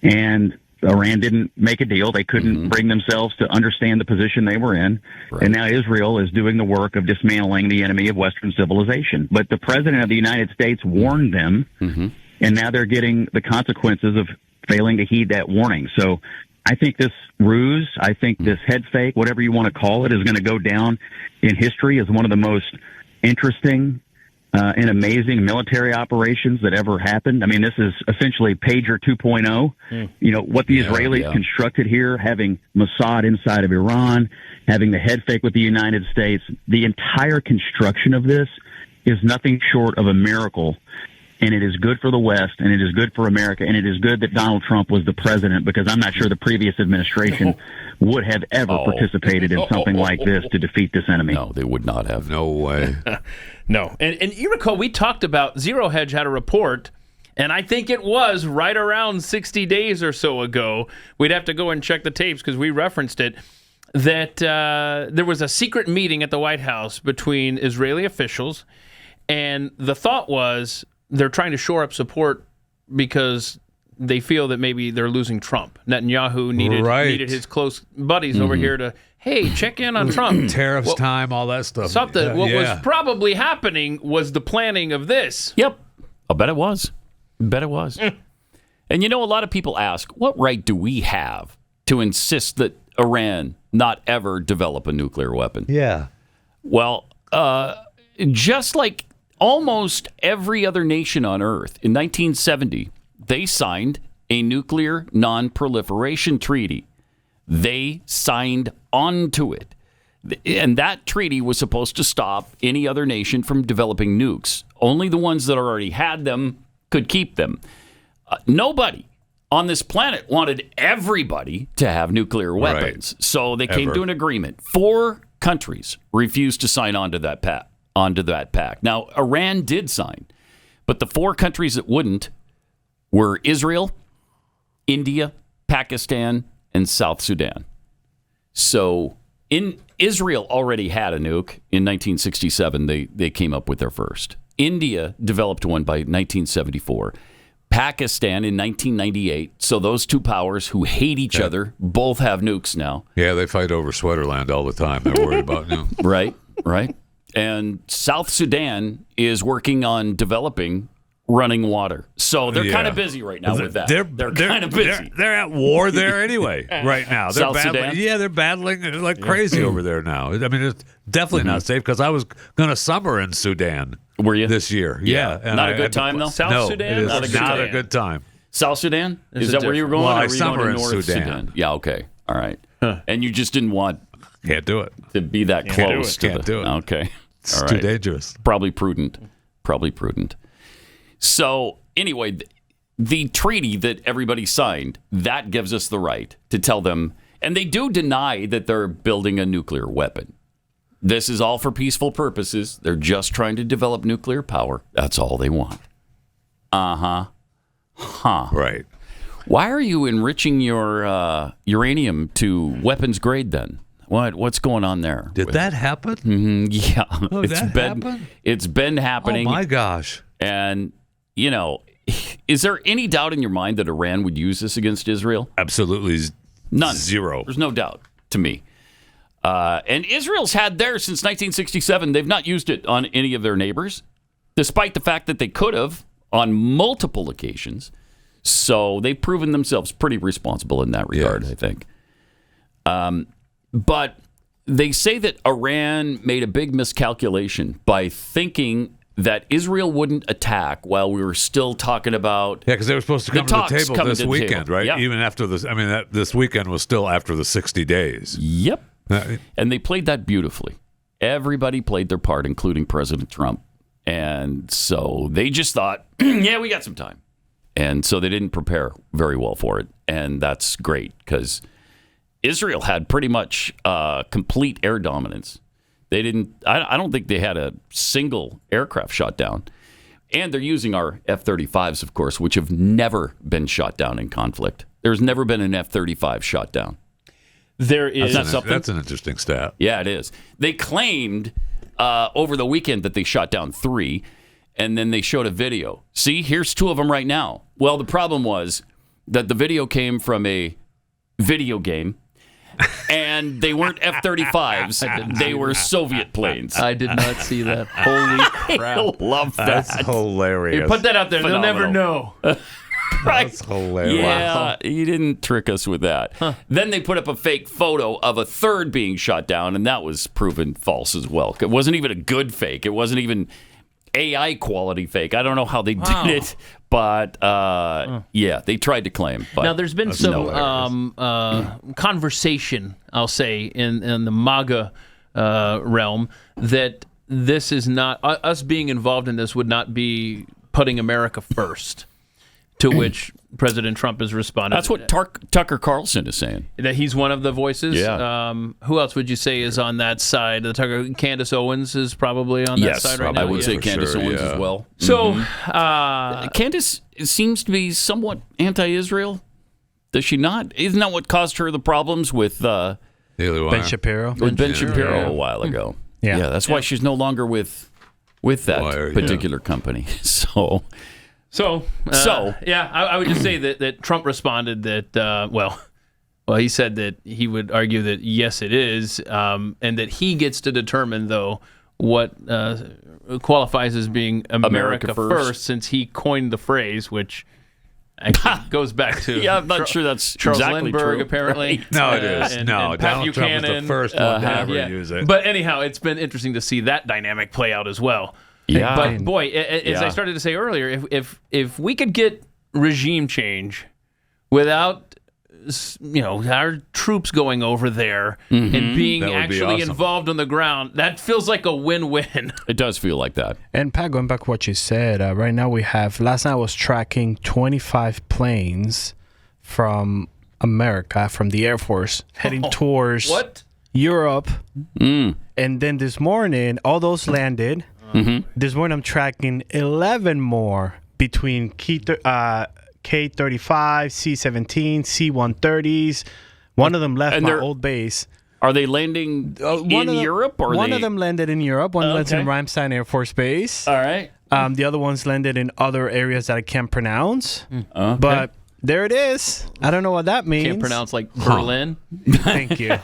Speaker 5: and Iran didn't make a deal. They couldn't bring themselves to understand the position they were in. Right. And now Israel is doing the work of dismantling the enemy of Western civilization. But the president of the United States warned them, and now they're getting the consequences of failing to heed that warning. So I think this ruse, I think this head fake, whatever you want to call it, is going to go down in history as one of the most interesting and amazing military operations that ever happened. I mean, this is essentially Pager 2.0. You know, what the Israelis constructed here, having Mossad inside of Iran, having the head fake with the United States, the entire construction of this is nothing short of a miracle. And it is good for the West, and it is good for America, and it is good that Donald Trump was the president, because I'm not sure the previous administration would have ever participated in something like this to defeat this enemy.
Speaker 2: No, they would not have.
Speaker 3: No way.
Speaker 4: No. And you recall we talked about Zero Hedge had a report, and I think it was right around 60 days or so ago. We'd have to go and check the tapes because we referenced it, that there was a secret meeting at the White House between Israeli officials, and the thought was they're trying to shore up support because they feel that maybe they're losing Trump. Netanyahu needed his close buddies over here to, hey, check in on Trump.
Speaker 3: Tariffs time, all that stuff.
Speaker 4: Something. What was probably happening was the planning of this.
Speaker 2: Yep. I'll bet it was. And you know, a lot of people ask, what right do we have to insist that Iran not ever develop a nuclear weapon?
Speaker 3: Yeah.
Speaker 2: Well, just like almost every other nation on Earth, in 1970, they signed a nuclear non-proliferation treaty. They signed onto it. And that treaty was supposed to stop any other nation from developing nukes. Only the ones that already had them could keep them. Nobody on this planet wanted everybody to have nuclear weapons. Right. So they came to an agreement. 4 countries refused to sign onto that pact. Now, Iran did sign, but the 4 countries that wouldn't were Israel, India, Pakistan, and South Sudan. So Israel already had a nuke in 1967. They came up with their first. India developed one by 1974. Pakistan in 1998. So those 2 powers who hate each other both have nukes now.
Speaker 3: Yeah, they fight over Sweaterland all the time. They're worried about
Speaker 2: Right. And South Sudan is working on developing running water. So they're kind of busy right now with that.
Speaker 3: They're
Speaker 2: kind of busy.
Speaker 3: They're at war there anyway right now. They're
Speaker 2: South Sudan?
Speaker 3: Yeah, they're battling like crazy over there now. I mean, it's definitely not safe because I was going to summer in Sudan.
Speaker 2: Were you?
Speaker 3: This year. Yeah. And
Speaker 2: not a good time, though?
Speaker 3: South Sudan? It is not a good time.
Speaker 2: South Sudan? Is that where you were going?
Speaker 3: Well,
Speaker 2: or
Speaker 3: I
Speaker 2: were you
Speaker 3: summer
Speaker 2: going
Speaker 3: in
Speaker 2: to North
Speaker 3: Sudan.
Speaker 2: Yeah, okay. All right. And you just didn't want
Speaker 3: Can't do it.
Speaker 2: to be that close.
Speaker 3: Can't do it.
Speaker 2: Okay.
Speaker 3: It's
Speaker 2: All
Speaker 3: too
Speaker 2: right.
Speaker 3: dangerous.
Speaker 2: Probably prudent. So, anyway, the treaty that everybody signed, that gives us the right to tell them, and they do deny that they're building a nuclear weapon. This is all for peaceful purposes. They're just trying to develop nuclear power. That's all they want.
Speaker 3: Right.
Speaker 2: Why are you enriching your uranium to weapons grade then? What's going on there?
Speaker 3: Did that happen?
Speaker 2: Yeah.
Speaker 3: Oh,
Speaker 2: It's been happening.
Speaker 3: Oh, my gosh.
Speaker 2: And, is there any doubt in your mind that Iran would use this against Israel?
Speaker 3: Absolutely
Speaker 2: none.
Speaker 3: Zero.
Speaker 2: There's no doubt to me. And Israel's had theirs since 1967. They've not used it on any of their neighbors, despite the fact that they could have on multiple occasions. So they've proven themselves pretty responsible in that regard, I think. But they say that Iran made a big miscalculation by thinking that Israel wouldn't attack while we were still talking about.
Speaker 3: Yeah, because they were supposed to come to the table this weekend, right?
Speaker 2: Yeah.
Speaker 3: Even after this. I mean, this weekend was still after the 60 days.
Speaker 2: Yep. And they played that beautifully. Everybody played their part, including President Trump. And so they just thought, yeah, we got some time. And so they didn't prepare very well for it. And that's great because Israel had pretty much complete air dominance. They didn't. I don't think they had a single aircraft shot down. And they're using our F-35s, of course, which have never been shot down in conflict. There's never been an F-35 shot down.
Speaker 4: There is.
Speaker 3: That's an interesting stat.
Speaker 2: Yeah, it is. They claimed over the weekend that they shot down 3, and then they showed a video. See, here's 2 of them right now. Well, the problem was that the video came from a video game. And they weren't F-35s. They were Soviet planes.
Speaker 7: I did not see that. Holy crap.
Speaker 2: I love that.
Speaker 3: That's hilarious.
Speaker 4: You put that out there.
Speaker 2: Phenomenal.
Speaker 4: They'll never know.
Speaker 2: Right.
Speaker 3: That's hilarious.
Speaker 2: Yeah, you didn't trick us with that. Then they put up a fake photo of a third being shot down, and that was proven false as well. It wasn't even a good fake. It wasn't even AI quality fake. I don't know how they did it, but yeah, they tried to claim. But
Speaker 7: now, there's been some conversation, I'll say, in the MAGA realm that this is not, us being involved in this would not be putting America first, to which President Trump has responded.
Speaker 2: That's what Tucker Carlson is saying.
Speaker 7: That he's one of the voices?
Speaker 2: Yeah.
Speaker 7: Who else would you say is on that side? Candace Owens is probably on that side right now?
Speaker 2: I would say Candace Owens as well.
Speaker 7: So,
Speaker 2: Candace seems to be somewhat anti-Israel. Does she not? Isn't that what caused her the problems with
Speaker 3: Ben
Speaker 9: Shapiro?
Speaker 2: With Ben Shapiro a while ago.
Speaker 9: Yeah.
Speaker 2: That's why she's no longer with that particular company.
Speaker 7: So, I would just say that Trump responded that, well, he said that he would argue that, yes, it is, and that he gets to determine, though, what qualifies as being America first, since he coined the phrase, which actually goes back to
Speaker 2: I'm not sure that's
Speaker 7: Charles
Speaker 2: exactly
Speaker 7: Lindbergh,
Speaker 2: true.
Speaker 7: apparently.
Speaker 2: Right.
Speaker 3: No, it is.
Speaker 7: And
Speaker 3: Donald
Speaker 7: Pat
Speaker 3: Trump is the first one to ever use it.
Speaker 7: But anyhow, it's been interesting to see that dynamic play out as well.
Speaker 2: Yeah.
Speaker 7: But boy, as I started to say earlier, if we could get regime change without our troops going over there and being actually involved on the ground, that feels like a win-win.
Speaker 2: It does feel like that.
Speaker 9: And Pat, going back to what you said, right now we have, last night I was tracking 25 planes from America, from the Air Force, heading towards Europe, and then this morning, all those landed. This morning, I'm tracking 11 more between K-35, C-17, C-130s. One of them left my old base.
Speaker 2: Are they landing in Europe? Or
Speaker 9: one of them landed in Europe. One landed in Ramstein Air Force Base.
Speaker 2: All right.
Speaker 9: The other ones landed in other areas that I can't pronounce. But there it is. I don't know what that means.
Speaker 7: Can't pronounce like Berlin.
Speaker 9: Thank you.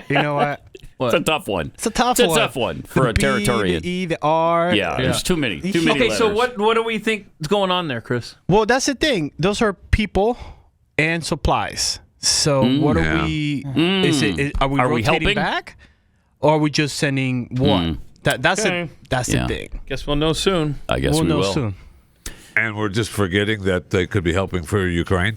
Speaker 9: You know what?
Speaker 2: It's a tough one.
Speaker 9: It's a tough
Speaker 2: one for a Territorian.
Speaker 9: The E, the R.
Speaker 2: Yeah, there's too many. Too many
Speaker 7: Okay,
Speaker 2: letters.
Speaker 7: so what do we think is going on there, Chris?
Speaker 9: Well, that's the thing. Those are people and supplies. So what are we? Are we rotating
Speaker 2: helping
Speaker 9: back, or are we just sending one? That's the thing.
Speaker 7: Guess we'll know soon.
Speaker 2: I guess we
Speaker 9: know
Speaker 2: will.
Speaker 9: soon.
Speaker 3: And we're just forgetting that they could be helping for Ukraine.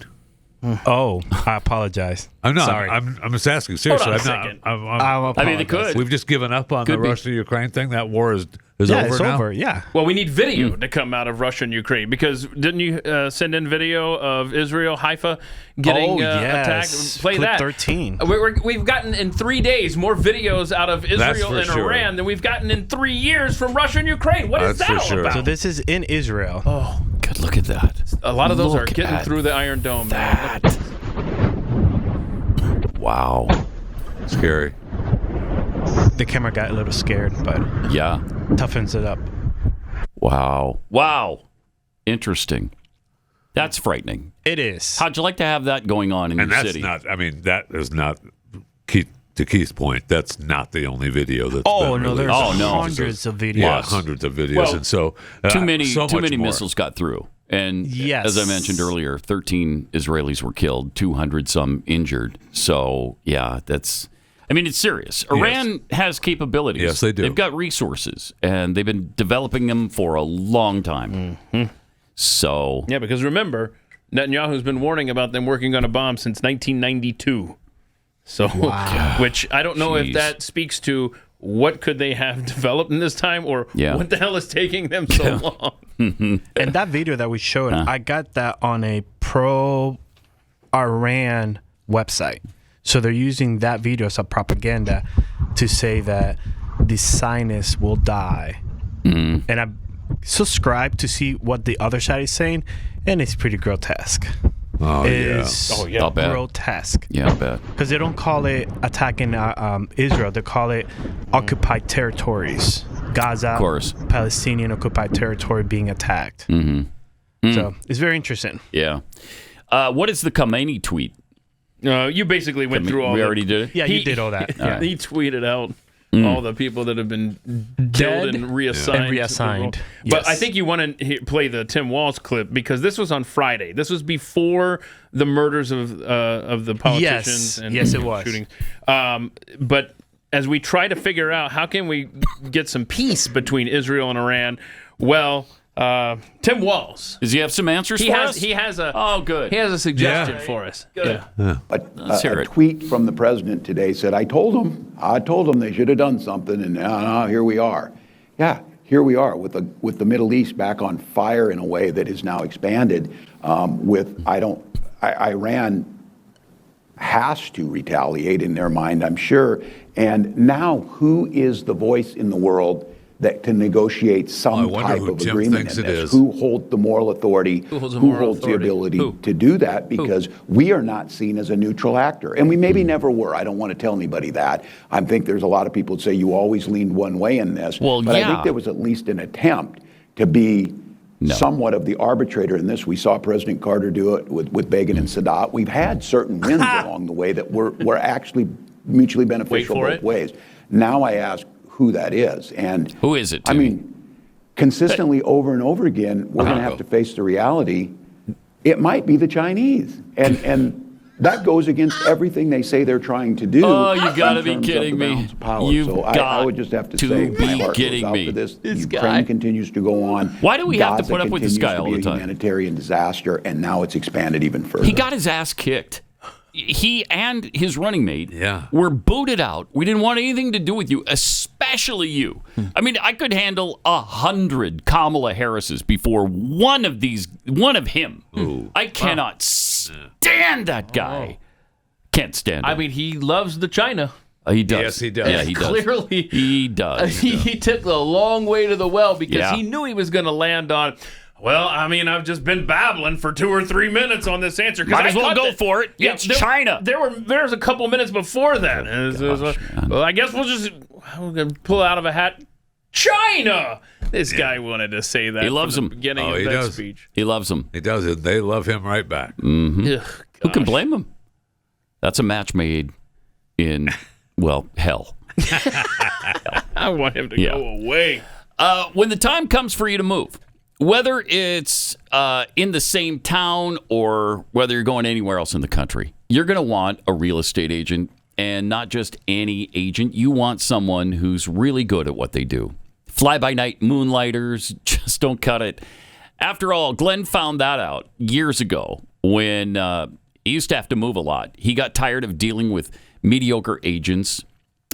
Speaker 9: Oh, I apologize.
Speaker 3: I'm not.
Speaker 9: Sorry.
Speaker 3: I'm just asking seriously.
Speaker 7: Hold on a second.
Speaker 2: I mean, they could.
Speaker 3: We've just given up on the Russia-Ukraine thing. That war is over
Speaker 9: it's
Speaker 3: now.
Speaker 9: over. Yeah.
Speaker 7: Well, we need video to come out of Russia and Ukraine because didn't you send in video of Israel, Haifa, getting attacked? Play
Speaker 9: Clip
Speaker 7: that.
Speaker 9: 13.
Speaker 7: We've gotten in 3 days more videos out of Israel and Iran than we've gotten in 3 years from Russia and Ukraine. What is that all about?
Speaker 9: So this is in Israel.
Speaker 7: Oh,
Speaker 2: God, look at that.
Speaker 7: a lot of those are getting through the Iron Dome. Man.
Speaker 2: Wow.
Speaker 3: Scary.
Speaker 9: The camera got a little scared, but
Speaker 2: Yeah.
Speaker 9: toughens it up.
Speaker 2: Wow. Interesting. That's frightening.
Speaker 9: It is.
Speaker 2: How'd you like to have that going on in
Speaker 3: And
Speaker 2: your
Speaker 3: that's
Speaker 2: city?
Speaker 3: not. I mean, that is not. To Keith's point, that's not the only video that's been released.
Speaker 9: There's hundreds of videos.
Speaker 3: Yeah, hundreds of videos,
Speaker 2: Well,
Speaker 3: and so
Speaker 2: too many
Speaker 3: more.
Speaker 2: missiles got through. And
Speaker 9: Yes.
Speaker 2: as I mentioned earlier, 13 Israelis were killed, 200 some injured. So, yeah, it's serious. Iran has capabilities.
Speaker 3: Yes, they do.
Speaker 2: They've got resources, and they've been developing them for a long time. So,
Speaker 7: Yeah, because remember, Netanyahu's been warning about them working on a bomb since 1992. So, which I don't know if that speaks to what could they have developed in this time or what the hell is taking them so long.
Speaker 9: And that video that we showed, I got that on a pro-Iran website. So they're using that video as a propaganda to say that the Zionists will die. And I subscribed to see what the other side is saying, and it's pretty grotesque. It's grotesque.
Speaker 2: Yeah, I bet.
Speaker 9: Because they don't call it attacking Israel. They call it occupied territories. Gaza,
Speaker 2: of course.
Speaker 9: Palestinian occupied territory being attacked. So it's very interesting.
Speaker 2: Yeah. What is the Khamenei tweet?
Speaker 7: You basically went through all
Speaker 2: We already did it?
Speaker 9: Yeah, you did all that.
Speaker 7: He tweeted out all the people that have been killed and reassigned. But I think you want to play the Tim Walz clip because this was on Friday. This was before the murders of the politicians and
Speaker 9: it was.
Speaker 7: shootings. But as we try to figure out how can we get some peace between Israel and Iran, well, Tim Walz.
Speaker 2: Does he have some answers for us?
Speaker 7: He has a
Speaker 2: good.
Speaker 7: He has a suggestion for us.
Speaker 2: Good.
Speaker 14: A tweet from the president today said, I told them they should have done something, and now here we are. Yeah, here we are with the Middle East back on fire in a way that is now expanded. Iran has to retaliate in their mind, I'm sure. And now, who is the voice in the world that can negotiate some type of agreement in this? Who holds the moral authority? Who holds the ability to do that? Because we are not seen as a neutral actor. And we maybe never were. I don't want to tell anybody that. I think there's a lot of people that say you always leaned one way in this. But I think there was at least an attempt to be somewhat of the arbitrator in this. We saw President Carter do it with Begin and Sadat. We've had certain wins along the way that were actually mutually beneficial both ways. Now I ask, who that is. And
Speaker 2: who is it?
Speaker 14: I mean, consistently over and over again, we're going to have to face the reality. It might be the Chinese. And that goes against everything they say they're trying to do.
Speaker 2: Oh, you got to be kidding me.
Speaker 14: I would just have to say, my heart goes out to this. Ukraine continues to go on.
Speaker 2: Why do we have to put up with this guy all the time?
Speaker 14: A humanitarian disaster, and now it's expanded even further.
Speaker 2: He got his ass kicked. He and his running mate were booted out. We didn't want anything to do with you, especially you. I mean, I could handle 100 Kamala Harrises before one of him. I cannot stand that guy. Can't stand him.
Speaker 7: I mean, he loves the China.
Speaker 2: He does.
Speaker 3: Yes, he does.
Speaker 2: Yeah, he does.
Speaker 7: Clearly,
Speaker 2: he does.
Speaker 7: He took the long way to the well because
Speaker 2: Yeah.
Speaker 7: he knew he was going to land on. Well, I mean, I've just been babbling for 2 or 3 minutes on this answer.
Speaker 2: Might as well go for it.
Speaker 7: Yeah,
Speaker 2: It's China.
Speaker 7: There was a couple minutes before that. Well, I guess we're going to pull out of a hat. China. This guy wanted to say that.
Speaker 2: He loves
Speaker 7: from the
Speaker 2: them.
Speaker 7: beginning of
Speaker 3: he
Speaker 7: that
Speaker 3: does.
Speaker 7: speech.
Speaker 2: He loves them.
Speaker 3: He does it. They love him right back.
Speaker 2: Mm-hmm.
Speaker 7: Ugh,
Speaker 2: Who can blame him? That's a match made in, well, hell.
Speaker 7: I want him to go away.
Speaker 2: When the time comes for you to move, whether it's in the same town or whether you're going anywhere else in the country, you're going to want a real estate agent, and not just any agent. You want someone who's really good at what they do. Fly-by-night moonlighters just don't cut it. After all, Glenn found that out years ago when he used to have to move a lot. He got tired of dealing with mediocre agents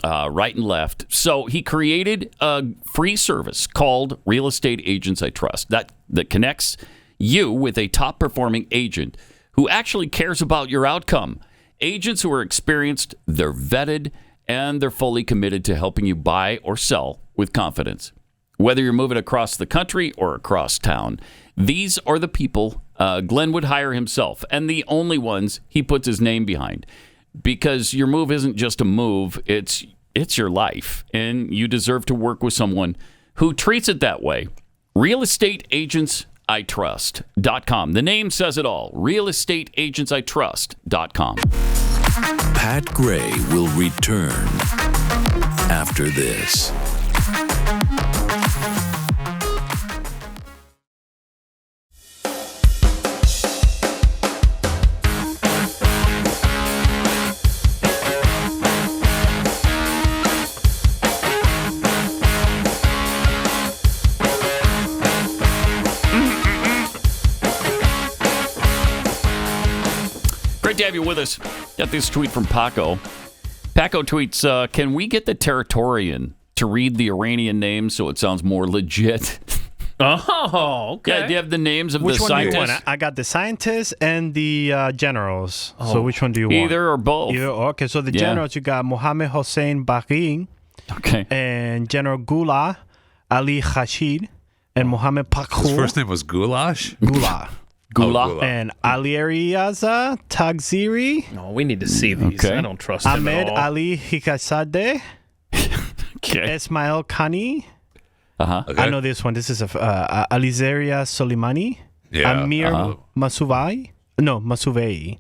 Speaker 2: right and left. So he created a free service called Real Estate Agents I Trust that connects you with a top-performing agent who actually cares about your outcome. Agents who are experienced, they're vetted, and they're fully committed to helping you buy or sell with confidence. Whether you're moving across the country or across town, these are the people Glenn would hire himself, and the only ones he puts his name behind. Because your move isn't just a move, it's your life, and you deserve to work with someone who treats it that way. RealestateAgentsITrust.com. The name says it all. RealestateAgentsITrust.com.
Speaker 10: Pat Gray will return after this.
Speaker 2: Great to have you with us. Got this tweet from Paco. Paco tweets, can we get the Territorian to read the Iranian names so it sounds more legit?
Speaker 7: Oh, okay.
Speaker 2: Yeah, do you have the names of
Speaker 9: Which
Speaker 2: the
Speaker 9: one do you
Speaker 2: scientists?
Speaker 9: want? I got the scientists and the generals. So which one do you want?
Speaker 2: Either or both.
Speaker 9: Okay, so the generals, you got Mohammed Hossein Baghi, and General Gula Ali Khashid, and Mohammed Pakhur.
Speaker 3: His first name was Goulash?
Speaker 9: Gula.
Speaker 2: Gula.
Speaker 9: And Ali Riaza Tagziri.
Speaker 7: No, we need to see these. I don't trust him
Speaker 9: Ahmed
Speaker 7: at all.
Speaker 9: Ali Hikazadeh. Ismail Khani. I know this one. This is Alizeria Soleimani.
Speaker 3: Yeah.
Speaker 9: Amir Masuvai. No, Masuvei.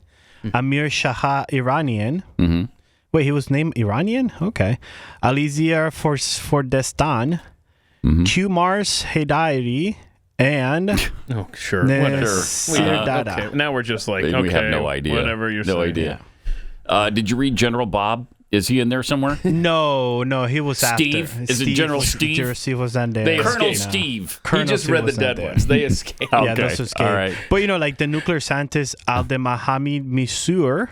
Speaker 9: Amir Shah Iranian.
Speaker 2: Mm-hmm.
Speaker 9: Wait, he was named Iranian? Okay. Alizir Fordestan. Q Mars Hedairi. And
Speaker 7: oh, sure, whatever.
Speaker 9: Dada.
Speaker 7: Okay. Now we're just like,
Speaker 2: we have no idea.
Speaker 7: Whatever you're saying.
Speaker 2: No idea. Did you read General Bob? Is he in there somewhere?
Speaker 9: No, he was
Speaker 2: Steve?
Speaker 9: after.
Speaker 2: Is it General Steve?
Speaker 9: Steve was on there.
Speaker 2: Colonel Steve.
Speaker 7: He just read the dead ones. They escaped.
Speaker 9: Yeah, those escaped.
Speaker 2: All right.
Speaker 9: But like the nuclear scientist Abdelmahamid Misur,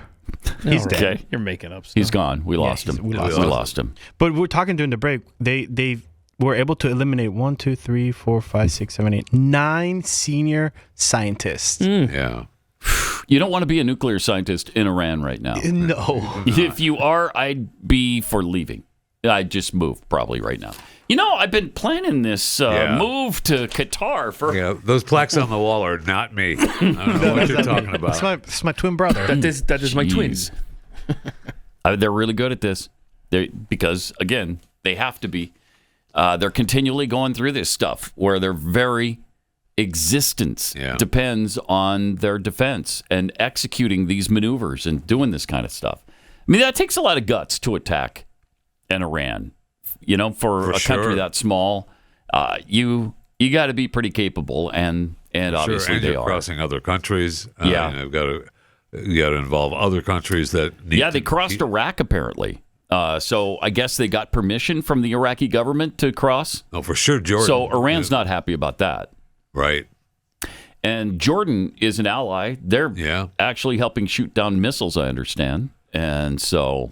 Speaker 9: he's dead.
Speaker 7: You're making up stuff.
Speaker 2: He's gone. We lost him. We lost him.
Speaker 9: But we're talking during the break. They were able to eliminate 1, 2, 3, 4, 5, 6, 7, 8, 9 senior scientists.
Speaker 3: Yeah.
Speaker 2: You don't want to be a nuclear scientist in Iran right now.
Speaker 9: No.
Speaker 2: If you are, I'd be for leaving. I'd just move probably right now. I've been planning this move to Qatar for...
Speaker 3: Yeah, those plaques on the wall are not me. I don't know what you're talking about.
Speaker 9: It's my twin brother.
Speaker 7: That is my twins.
Speaker 2: They're really good at this. Because, again, they have to be. They're continually going through this stuff where their very existence depends on their defense and executing these maneuvers and doing this kind of stuff. I mean, that takes a lot of guts to attack an Iran. For a country that small, you got to be pretty capable, and obviously
Speaker 3: and
Speaker 2: they
Speaker 3: you're
Speaker 2: are.
Speaker 3: crossing other countries.
Speaker 2: Yeah.
Speaker 3: You got to involve other countries that need.
Speaker 2: Yeah, they crossed Iraq apparently. So I guess they got permission from the Iraqi government to cross.
Speaker 3: Oh, for sure, Jordan.
Speaker 2: So Iran's not happy about that.
Speaker 3: Right.
Speaker 2: And Jordan is an ally. They're actually helping shoot down missiles, I understand. And so,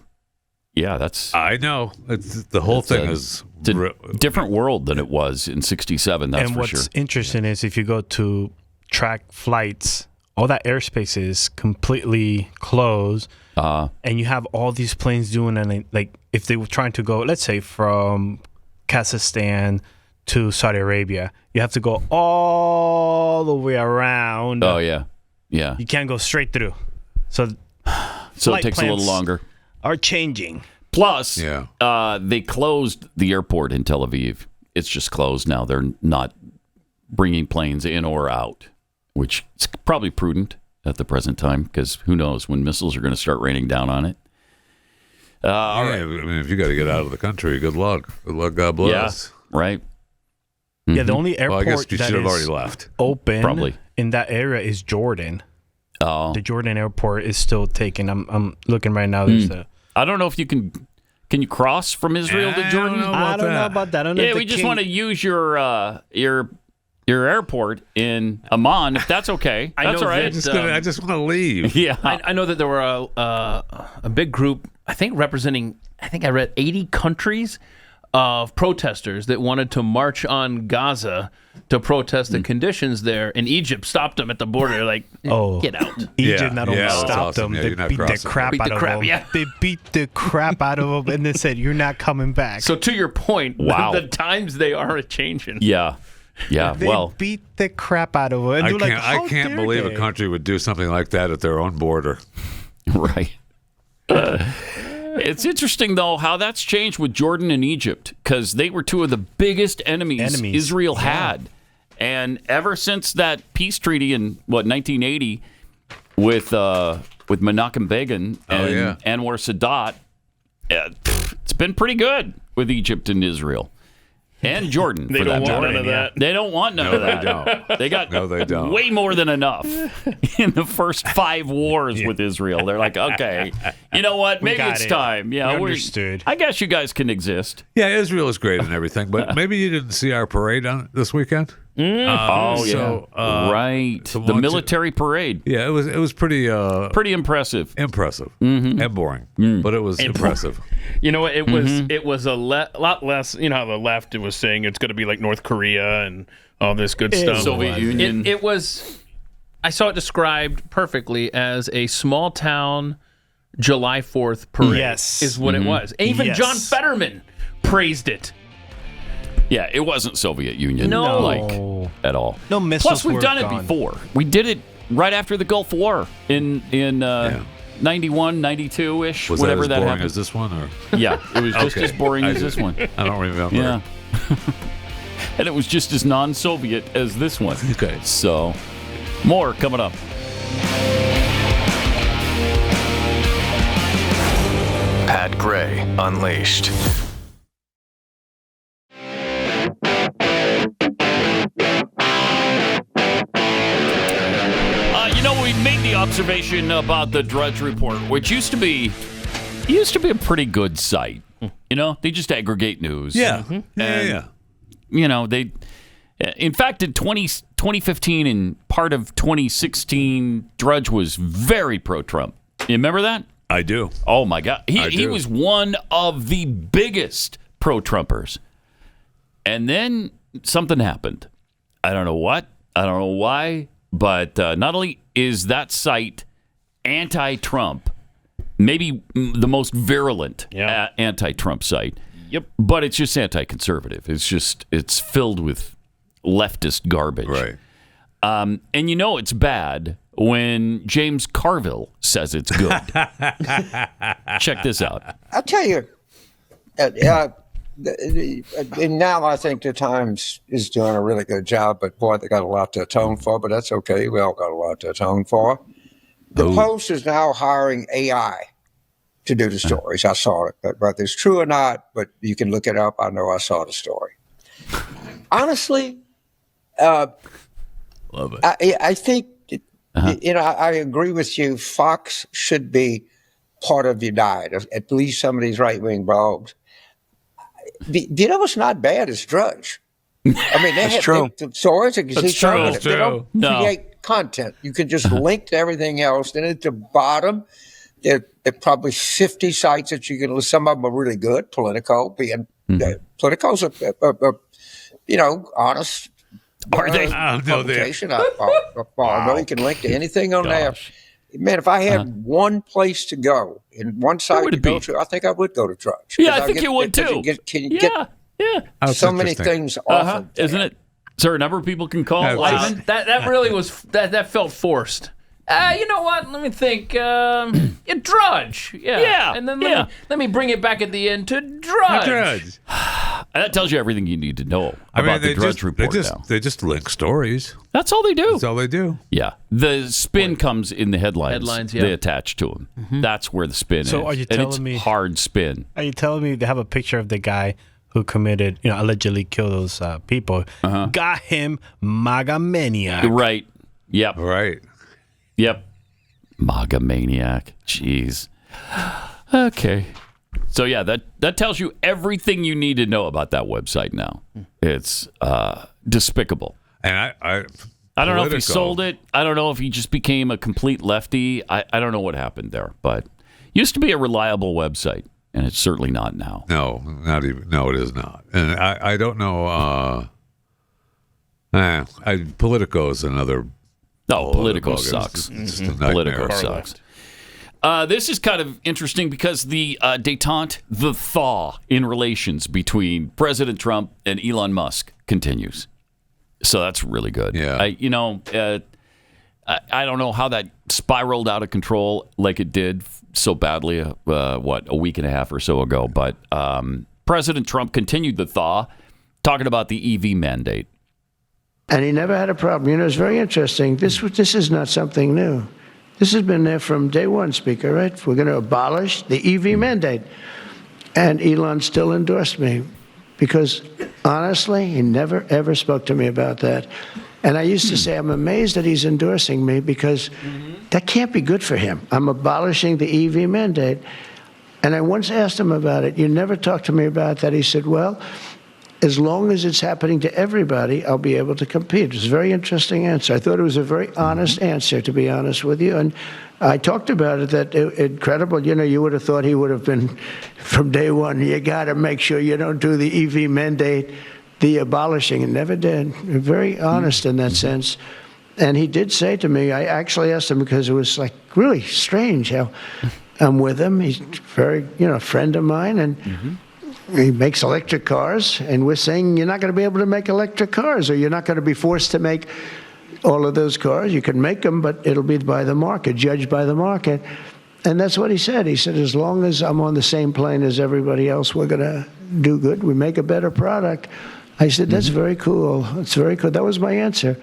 Speaker 2: that's...
Speaker 3: I know. The whole thing is...
Speaker 2: It's a different world than it was in 1967, that's for sure.
Speaker 9: And what's interesting is if you go to track flights all that airspace is completely closed, and you have all these planes doing, and like if they were trying to go, let's say from Kazakhstan to Saudi Arabia, you have to go all the way around.
Speaker 2: Oh yeah.
Speaker 9: You can't go straight through. So
Speaker 2: it takes a little longer.
Speaker 9: Are changing.
Speaker 2: Plus, they closed the airport in Tel Aviv. It's just closed now. They're not bringing planes in or out, which is probably prudent at the present time because who knows when missiles are going to start raining down on it. All right.
Speaker 3: I mean, if you got to get out of the country, good luck. Good luck. God bless.
Speaker 2: Yeah, right.
Speaker 9: Mm-hmm. Yeah, the only airport
Speaker 3: I guess you
Speaker 9: that
Speaker 3: should have
Speaker 9: is
Speaker 3: already left.
Speaker 9: Open in that area is Jordan. The Jordan airport is still taken. I'm looking right now. There's
Speaker 2: I don't know if you can you cross from Israel to Jordan?
Speaker 9: I don't know about that. I don't know
Speaker 2: yeah, we just want to use your airport in Amman, if that's okay. That's all right.
Speaker 3: I just want to leave.
Speaker 2: Yeah.
Speaker 7: I know that there were a big group, I think representing, I read 80 countries of protesters that wanted to march on Gaza to protest the conditions there. And Egypt stopped them at the border. They're like, get out.
Speaker 9: Egypt not only stopped them, they beat the crap out of them.
Speaker 7: Yeah.
Speaker 9: They beat the crap out of them, and they said, you're not coming back.
Speaker 7: So to your point, the times they are changing.
Speaker 2: Yeah. Yeah,
Speaker 9: they beat the crap out of them.
Speaker 3: I can't believe a country would do something like that at their own border.
Speaker 2: Right. It's interesting, though, how that's changed with Jordan and Egypt, because they were two of the biggest enemies Israel had. And ever since that peace treaty in, 1980 with Menachem Begin and Anwar Sadat, it's been pretty good with Egypt and Israel. And Jordan,
Speaker 7: they
Speaker 2: for
Speaker 7: don't
Speaker 2: that
Speaker 7: want
Speaker 2: matter.
Speaker 7: none of that.
Speaker 2: They don't want none of that.
Speaker 3: They don't.
Speaker 2: They got
Speaker 3: they don't.
Speaker 2: way more than enough in the first 5 wars with Israel. They're like, okay, you know what? Maybe it's time. Yeah,
Speaker 9: we understood.
Speaker 2: I guess you guys can exist.
Speaker 3: Yeah, Israel is great and everything, but maybe you didn't see our parade this weekend.
Speaker 2: Right. The military parade.
Speaker 3: Yeah, it was pretty
Speaker 2: impressive.
Speaker 3: And boring, but it was impressive.
Speaker 7: You know what? It was a lot less. You know how the left was saying it's going to be like North Korea and all this good stuff.
Speaker 2: Soviet Union.
Speaker 7: It was. I saw it described perfectly as a small town July 4th parade.
Speaker 9: Yes,
Speaker 7: is what it was. Even John Fetterman praised it.
Speaker 2: Yeah, it wasn't Soviet Union at all.
Speaker 9: No missiles.
Speaker 2: Plus, we've done it before. We did it right after the Gulf War in 91, 92-ish, whatever that happened.
Speaker 3: Was that as boring as this one? Or?
Speaker 2: Yeah, it was just as boring as this one.
Speaker 3: I don't remember.
Speaker 2: Yeah. And it was just as non-Soviet as this one.
Speaker 3: Okay.
Speaker 2: So, more coming up.
Speaker 17: Pat Gray Unleashed.
Speaker 2: We made the observation about the Drudge Report, which used to be a pretty good site. You know, they just aggregate news.
Speaker 3: Yeah.
Speaker 2: Yeah. You know, in fact, in 2015 and part of 2016, Drudge was very pro-Trump. You remember that?
Speaker 3: I do.
Speaker 2: Oh, my God. He was one of the biggest pro-Trumpers. And then something happened. I don't know what. I don't know why. But not only is that site anti-Trump, maybe the most virulent anti-Trump site, but it's just anti-conservative. It's filled with leftist garbage.
Speaker 3: Right.
Speaker 2: And you know it's bad when James Carville says it's good. Check this out.
Speaker 13: I'll tell you, and now I think the Times is doing a really good job, but boy, they got a lot to atone for, but that's okay. We all got a lot to atone for. The Post is now hiring AI to do the stories. I saw it, but whether it's true or not, but you can look it up. I know I saw the story. Honestly,
Speaker 3: love it.
Speaker 13: I think, I agree with you. Fox should be part of your diet, at least some of these right-wing blogs. You know what's not bad is Drudge. I mean, they have stories that
Speaker 2: That's true.
Speaker 13: They don't create content. You can just link to everything else. Then at the bottom, there are probably 50 sites that you can list. Some of them are really good. Politico's honest
Speaker 2: Are they?
Speaker 13: Publication. I know you can link to anything on there. Man, if I had one place to go and one site to go to, I think I would go to Drudge.
Speaker 2: Yeah, I think you would too.
Speaker 13: Can you get so many things off?
Speaker 2: Isn't it? Is there a number of people can call?
Speaker 7: That really was that felt forced. You know what? Let me think. Drudge. Yeah. And then let me bring it back at the end to Drudge.
Speaker 2: That tells you everything you need to know about the Drudge Report now.
Speaker 3: They just link stories.
Speaker 2: That's all they do.
Speaker 3: That's all they do.
Speaker 2: Yeah. The spin comes in the headlines.
Speaker 7: Headlines, yeah.
Speaker 2: They attach to them. Mm-hmm. That's where the spin is.
Speaker 9: So are you telling me
Speaker 2: hard spin?
Speaker 9: Are you telling me they have a picture of the guy who committed, allegedly killed those people? Got him, MAGA maniac.
Speaker 2: Right. Yep.
Speaker 3: Right.
Speaker 2: Yep. MAGA maniac. Jeez. Okay. So yeah, that tells you everything you need to know about that website now. It's despicable.
Speaker 3: And I
Speaker 2: don't know if he sold it. I don't know if he just became a complete lefty. I don't know what happened there, but used to be a reliable website, and it's certainly not now.
Speaker 3: No, not even. No, it is not. And I don't know. Politico is another.
Speaker 2: No, Politico sucks.
Speaker 3: It's just a nightmare.
Speaker 2: Politico sucks. This is kind of interesting because the détente, the thaw in relations between President Trump and Elon Musk continues. So that's really good.
Speaker 3: Yeah.
Speaker 2: I don't know how that spiraled out of control like it did so badly, a week and a half or so ago. But President Trump continued the thaw, talking about the EV mandate.
Speaker 12: And he never had a problem. It's very interesting. This is not something new. This has been there from day one, Speaker, right? We're going to abolish the EV mandate. And Elon still endorsed me because, honestly, he never, ever spoke to me about that. And I used to say, I'm amazed that he's endorsing me because that can't be good for him. I'm abolishing the EV mandate. And I once asked him about it. You never talked to me about that. He said, well, as long as it's happening to everybody, I'll be able to compete. It was a very interesting answer. I thought it was a very honest answer, to be honest with you. And I talked about it, that incredible. You would have thought he would have been, from day one, you got to make sure you don't do the EV mandate, the abolishing, and never did. Very honest in that sense. And he did say to me, I actually asked him because it was like really strange how I'm with him. He's very, a friend of mine. And he makes electric cars, and we're saying you're not going to be able to make electric cars, or you're not going to be forced to make all of those cars. You can make them, but it'll be by the market, judged by the market. And that's what he said. He said, as long as I'm on the same plane as everybody else, we're going to do good. We make a better product. I said, that's very cool. It's very cool. That was my answer.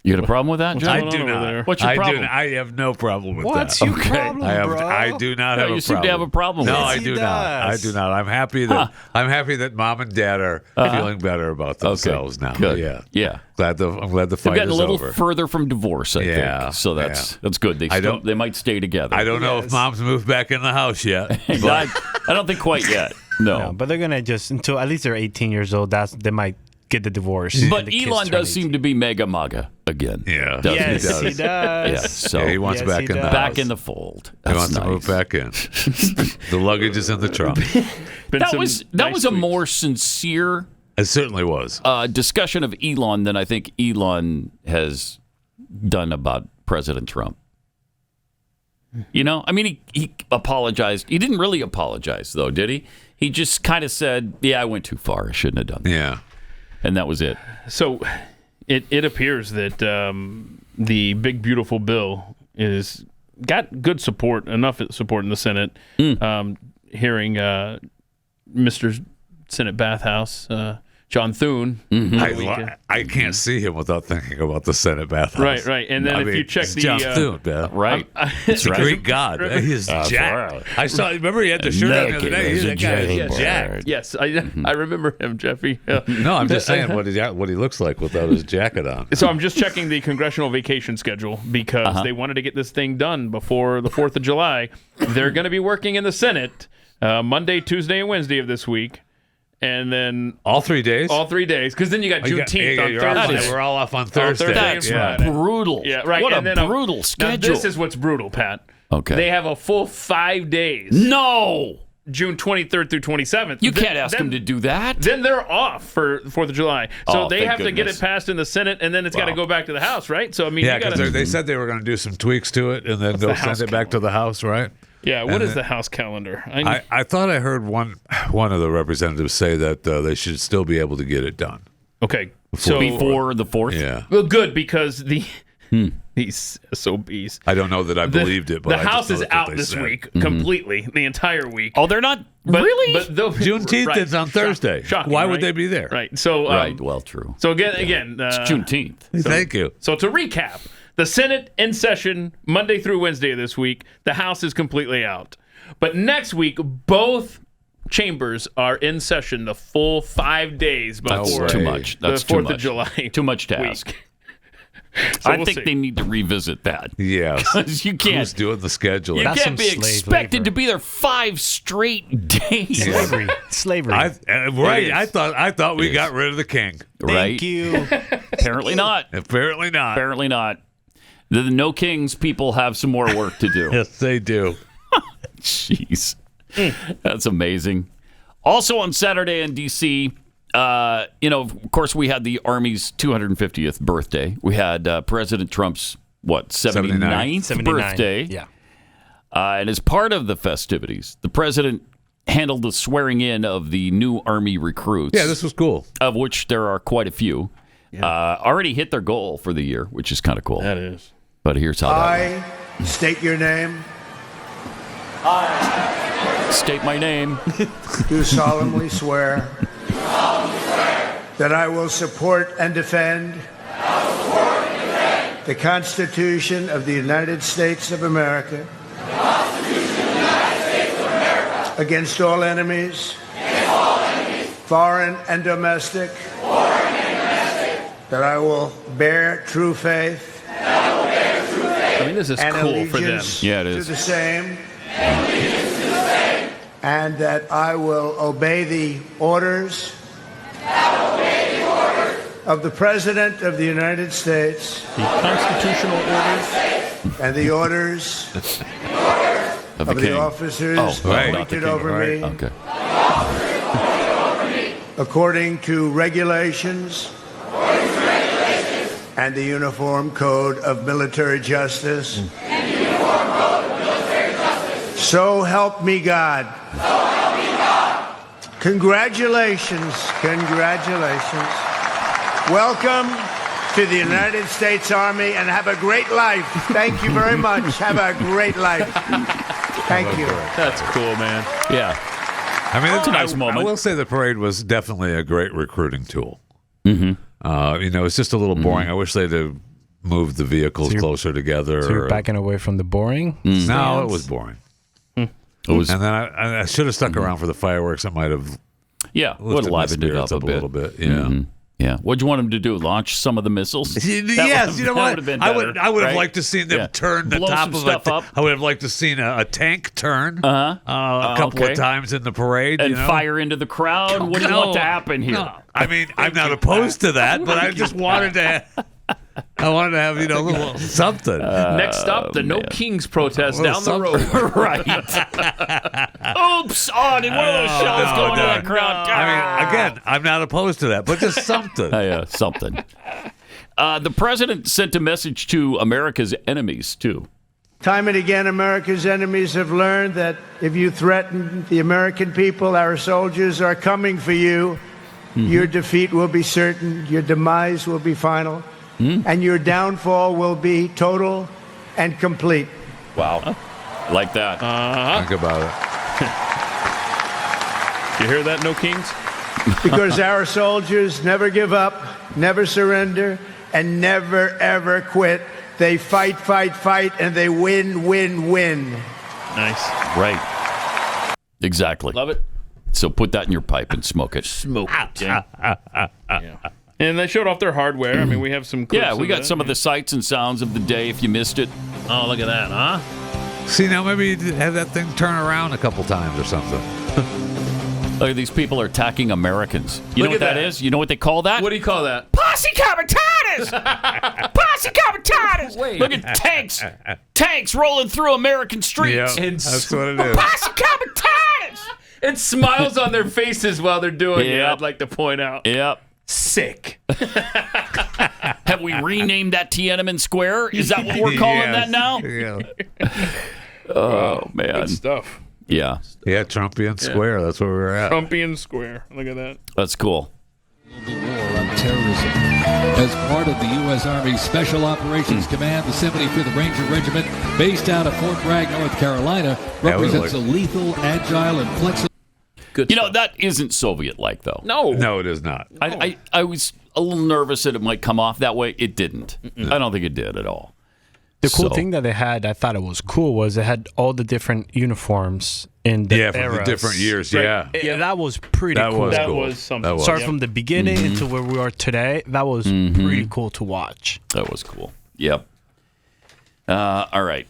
Speaker 2: You got a problem with that, John?
Speaker 3: I do not.
Speaker 2: What's your problem?
Speaker 3: I have no problem with
Speaker 9: What's
Speaker 3: that.
Speaker 9: your problem, bro?
Speaker 3: I do not have a problem.
Speaker 2: You seem to have a problem with
Speaker 3: No,
Speaker 2: it.
Speaker 3: I do not. I do not. I'm happy that Mom and Dad are feeling better about themselves now.
Speaker 2: Good.
Speaker 3: Yeah.
Speaker 2: Yeah.
Speaker 3: I'm glad the
Speaker 2: They've
Speaker 3: fight is
Speaker 2: gotten a little
Speaker 3: over.
Speaker 2: further from divorce, I think. So that's good. They might stay together.
Speaker 3: I don't know if Mom's moved back in the house yet.
Speaker 2: I don't think quite yet. No.
Speaker 9: But they're going to just, until at least they're 18 years old, they might get the divorce.
Speaker 2: But Elon does seem to be mega MAGA again.
Speaker 3: Yeah.
Speaker 9: Yes, he does.
Speaker 2: Yeah, so
Speaker 3: he wants back in the house.
Speaker 2: Back in the fold.
Speaker 3: He wants to move back in. The luggage is in the trunk.
Speaker 2: That was a more sincere.
Speaker 3: It certainly was.
Speaker 2: Discussion of Elon than I think Elon has done about President Trump. He apologized. He didn't really apologize, though, did he? He just kind of said, yeah, I went too far. I shouldn't have done that.
Speaker 3: Yeah.
Speaker 2: And that was it.
Speaker 4: So it appears that the big, beautiful bill is got good support, enough support in the Senate. Hearing Mr. Senate Bathhouse, John Thune.
Speaker 3: I can't see him without thinking about the Senate bathhouse.
Speaker 4: Right. And then if you check the
Speaker 3: John Thune,
Speaker 2: right,
Speaker 3: it's a Greek god. He's jacked. I saw. Remember, he had the shirt on the other day. That guy is jacked.
Speaker 4: Yes, I remember him, Jeffy.
Speaker 3: No, I'm just saying what he looks like without his jacket on.
Speaker 4: So I'm just checking the congressional vacation schedule because they wanted to get this thing done before the 4th of July. They're going to be working in the Senate Monday, Tuesday, and Wednesday of this week. And then
Speaker 3: all 3 days?
Speaker 4: All 3 days. Because then you got Juneteenth on Thursday.
Speaker 3: We're all off on Thursday.
Speaker 2: That's brutal.
Speaker 4: Yeah, right.
Speaker 2: What
Speaker 4: and
Speaker 2: a brutal schedule.
Speaker 4: Now this is what's brutal, Pat.
Speaker 2: Okay.
Speaker 4: They have a full 5 days.
Speaker 2: No!
Speaker 4: June 23rd through 27th.
Speaker 2: You can't ask them to do that.
Speaker 4: Then they're off for 4th of July. So they have to get
Speaker 2: goodness.
Speaker 4: it passed in the Senate, and then it's got to go back to the House, right? So, I mean,
Speaker 3: Yeah,
Speaker 4: you got
Speaker 3: because
Speaker 4: to...
Speaker 3: they said they were going to do some tweaks to it and then go send it back to the House, right?
Speaker 4: Yeah, what is the House calendar?
Speaker 3: I thought I heard one of the representatives say that they should still be able to get it done.
Speaker 4: Okay.
Speaker 2: Before the 4th?
Speaker 3: Yeah.
Speaker 4: Well, good, because these SOBs.
Speaker 3: I don't know that I believed it, but
Speaker 4: the
Speaker 3: I just
Speaker 4: House
Speaker 3: know
Speaker 4: is
Speaker 3: that's what
Speaker 4: out
Speaker 3: they
Speaker 4: this
Speaker 3: said.
Speaker 4: week completely, the entire week.
Speaker 2: Oh, they're not really?
Speaker 4: But
Speaker 3: Juneteenth
Speaker 4: right.
Speaker 3: is on Thursday.
Speaker 4: Shocking,
Speaker 3: Why would
Speaker 4: right?
Speaker 3: they be there?
Speaker 4: Right. So
Speaker 2: right. Well, true.
Speaker 4: So again,
Speaker 2: it's Juneteenth.
Speaker 3: Thank you.
Speaker 4: So to recap, the Senate in session Monday through Wednesday of this week. The House is completely out. But next week, both chambers are in session the full 5 days before
Speaker 2: That's too much. That's
Speaker 4: the 4th
Speaker 2: too much.
Speaker 4: of July.
Speaker 2: Too much to ask.
Speaker 4: So
Speaker 2: I
Speaker 4: we'll
Speaker 2: think
Speaker 4: see.
Speaker 2: they need to revisit that.
Speaker 3: Yes.
Speaker 2: Because you can't.
Speaker 3: Who's doing the scheduling?
Speaker 2: You
Speaker 9: That's
Speaker 2: can't be
Speaker 9: some slave
Speaker 2: expected
Speaker 9: labor.
Speaker 2: to be there 5 straight days.
Speaker 9: Slavery.
Speaker 3: Right.
Speaker 2: It is.
Speaker 3: I thought we
Speaker 2: It
Speaker 3: got
Speaker 2: is.
Speaker 3: rid of the king.
Speaker 2: Right?
Speaker 9: Thank you.
Speaker 2: Apparently not.
Speaker 3: Apparently not.
Speaker 2: Apparently not. The No Kings people have some more work to do.
Speaker 3: Yes, they do.
Speaker 2: Jeez. That's amazing. Also on Saturday in D.C., of course, we had the Army's 250th birthday. We had President Trump's, 79th birthday.
Speaker 9: Yeah.
Speaker 2: And as part of the festivities, the president handled the swearing in of the new Army recruits.
Speaker 3: Yeah, this was cool.
Speaker 2: Of which there are quite a few. Already hit their goal for the year, which is kind of cool.
Speaker 4: That is.
Speaker 2: But here's how that
Speaker 8: I state your name.
Speaker 2: State my name.
Speaker 8: Do solemnly swear that I will support and defend the Constitution of the United States of America against all enemies, foreign and domestic, that I will bear true faith
Speaker 4: I mean, this is
Speaker 8: and
Speaker 4: cool for them.
Speaker 8: allegiance
Speaker 2: Yeah, it
Speaker 8: to
Speaker 2: is.
Speaker 8: the same, and that I will obey the orders of the President of the United States
Speaker 4: The constitutional orders.
Speaker 8: and the orders
Speaker 2: Of
Speaker 8: of
Speaker 2: the
Speaker 8: the
Speaker 2: king.
Speaker 8: officers
Speaker 2: Not the
Speaker 8: appointed
Speaker 2: king,
Speaker 8: over
Speaker 2: right?
Speaker 8: me
Speaker 2: Okay.
Speaker 8: according to regulations and the Uniform Code of Military Justice. So help me God. Congratulations. Congratulations. Welcome to the United States Army and have a great life. Thank you very much. Have a great life. Thank you.
Speaker 4: That's cool, man.
Speaker 2: Yeah.
Speaker 3: I mean,
Speaker 2: It's a nice moment.
Speaker 3: I will say the parade was definitely a great recruiting tool. Mm-hmm. It's just a little boring. I wish they'd have moved the vehicles closer together.
Speaker 9: So you're backing away from the boring?
Speaker 3: No, it was boring.
Speaker 2: It was,
Speaker 3: And then I should have stuck around for the fireworks. I might have
Speaker 2: yeah, would
Speaker 3: lifted my
Speaker 2: livened it up
Speaker 3: spirits
Speaker 2: a bit.
Speaker 3: little bit. Yeah.
Speaker 2: Mhm. Yeah. What'd you want them to do? Launch some of the missiles?
Speaker 3: Yes, you know what? I would have
Speaker 2: right?
Speaker 3: liked to seen them turn the
Speaker 2: Blow
Speaker 3: top
Speaker 2: some
Speaker 3: of
Speaker 2: stuff up.
Speaker 3: I would have liked to seen a tank turn a couple
Speaker 2: okay.
Speaker 3: of times in the parade
Speaker 2: And
Speaker 3: you know?
Speaker 2: fire into the crowd? What do you want to happen here?
Speaker 3: No. I mean, I'm not opposed to that, but I just wanted to. I wanted to have a little something.
Speaker 4: Next stop, the No Kings protest down the road.
Speaker 2: Right. Oops! Oh, did one of those shells go into that crowd?
Speaker 3: I mean, again, I'm not opposed to that, but just something.
Speaker 2: Yeah, something. The president sent a message to America's enemies, too.
Speaker 8: Time and again, America's enemies have learned that if you threaten the American people, our soldiers are coming for you. Your defeat will be certain, your demise will be final, and your downfall will be total and complete.
Speaker 2: Wow. Like that.
Speaker 3: Think about it.
Speaker 4: You hear that, No Kings?
Speaker 8: Because our soldiers never give up, never surrender, and never, ever quit. They fight, fight, fight, and they win, win, win.
Speaker 4: Nice.
Speaker 2: Right. Exactly.
Speaker 4: Love it.
Speaker 2: So put that in your pipe and smoke it.
Speaker 4: Smoke it. Yeah. And they showed off their hardware. I mean, we have some clips.
Speaker 2: Yeah, we got
Speaker 4: that.
Speaker 2: some of the sights and sounds of the day if you missed it.
Speaker 4: Oh, look at that, huh?
Speaker 3: See, now maybe you have that thing turn around a couple times or something.
Speaker 2: Look at these people are attacking Americans. You know
Speaker 4: Look
Speaker 2: what
Speaker 4: at
Speaker 2: that
Speaker 4: that.
Speaker 2: is? You know what they call that?
Speaker 4: What do you call that?
Speaker 2: Posse comitatus! Posse comitatus!
Speaker 4: Wait.
Speaker 2: Look at tanks. Tanks rolling through American streets.
Speaker 3: Yeah,
Speaker 4: And
Speaker 3: that's what it is.
Speaker 2: Posse comitatus!
Speaker 7: And smiles on their faces while they're doing it, I'd like to point out.
Speaker 2: Yep.
Speaker 7: Sick.
Speaker 2: Have we renamed that Tiananmen Square? Is that what we're calling that now?
Speaker 3: Yeah.
Speaker 2: Oh, man.
Speaker 4: Good stuff.
Speaker 2: Yeah.
Speaker 3: Yeah, Trumpian Square. That's where we were at.
Speaker 4: Trumpian Square. Look at that.
Speaker 2: That's cool.
Speaker 11: Terrorism. As part of the U.S. Army Special Operations Command, the 75th Ranger Regiment, based out of Fort Bragg, North Carolina, represents a lethal, agile, and flexible.
Speaker 2: That isn't Soviet-like, though.
Speaker 3: No, it is not.
Speaker 2: I was a little nervous that it might come off that way. It didn't. I don't think it did at all.
Speaker 9: The cool thing that they had, I thought it was cool, was they had all the different uniforms in the
Speaker 3: from the different years.
Speaker 9: Right. Yeah, that was pretty cool.
Speaker 4: That was something.
Speaker 3: That was.
Speaker 9: Start from the beginning into where we are today. That was pretty cool to watch.
Speaker 2: That was cool. Yep. All right.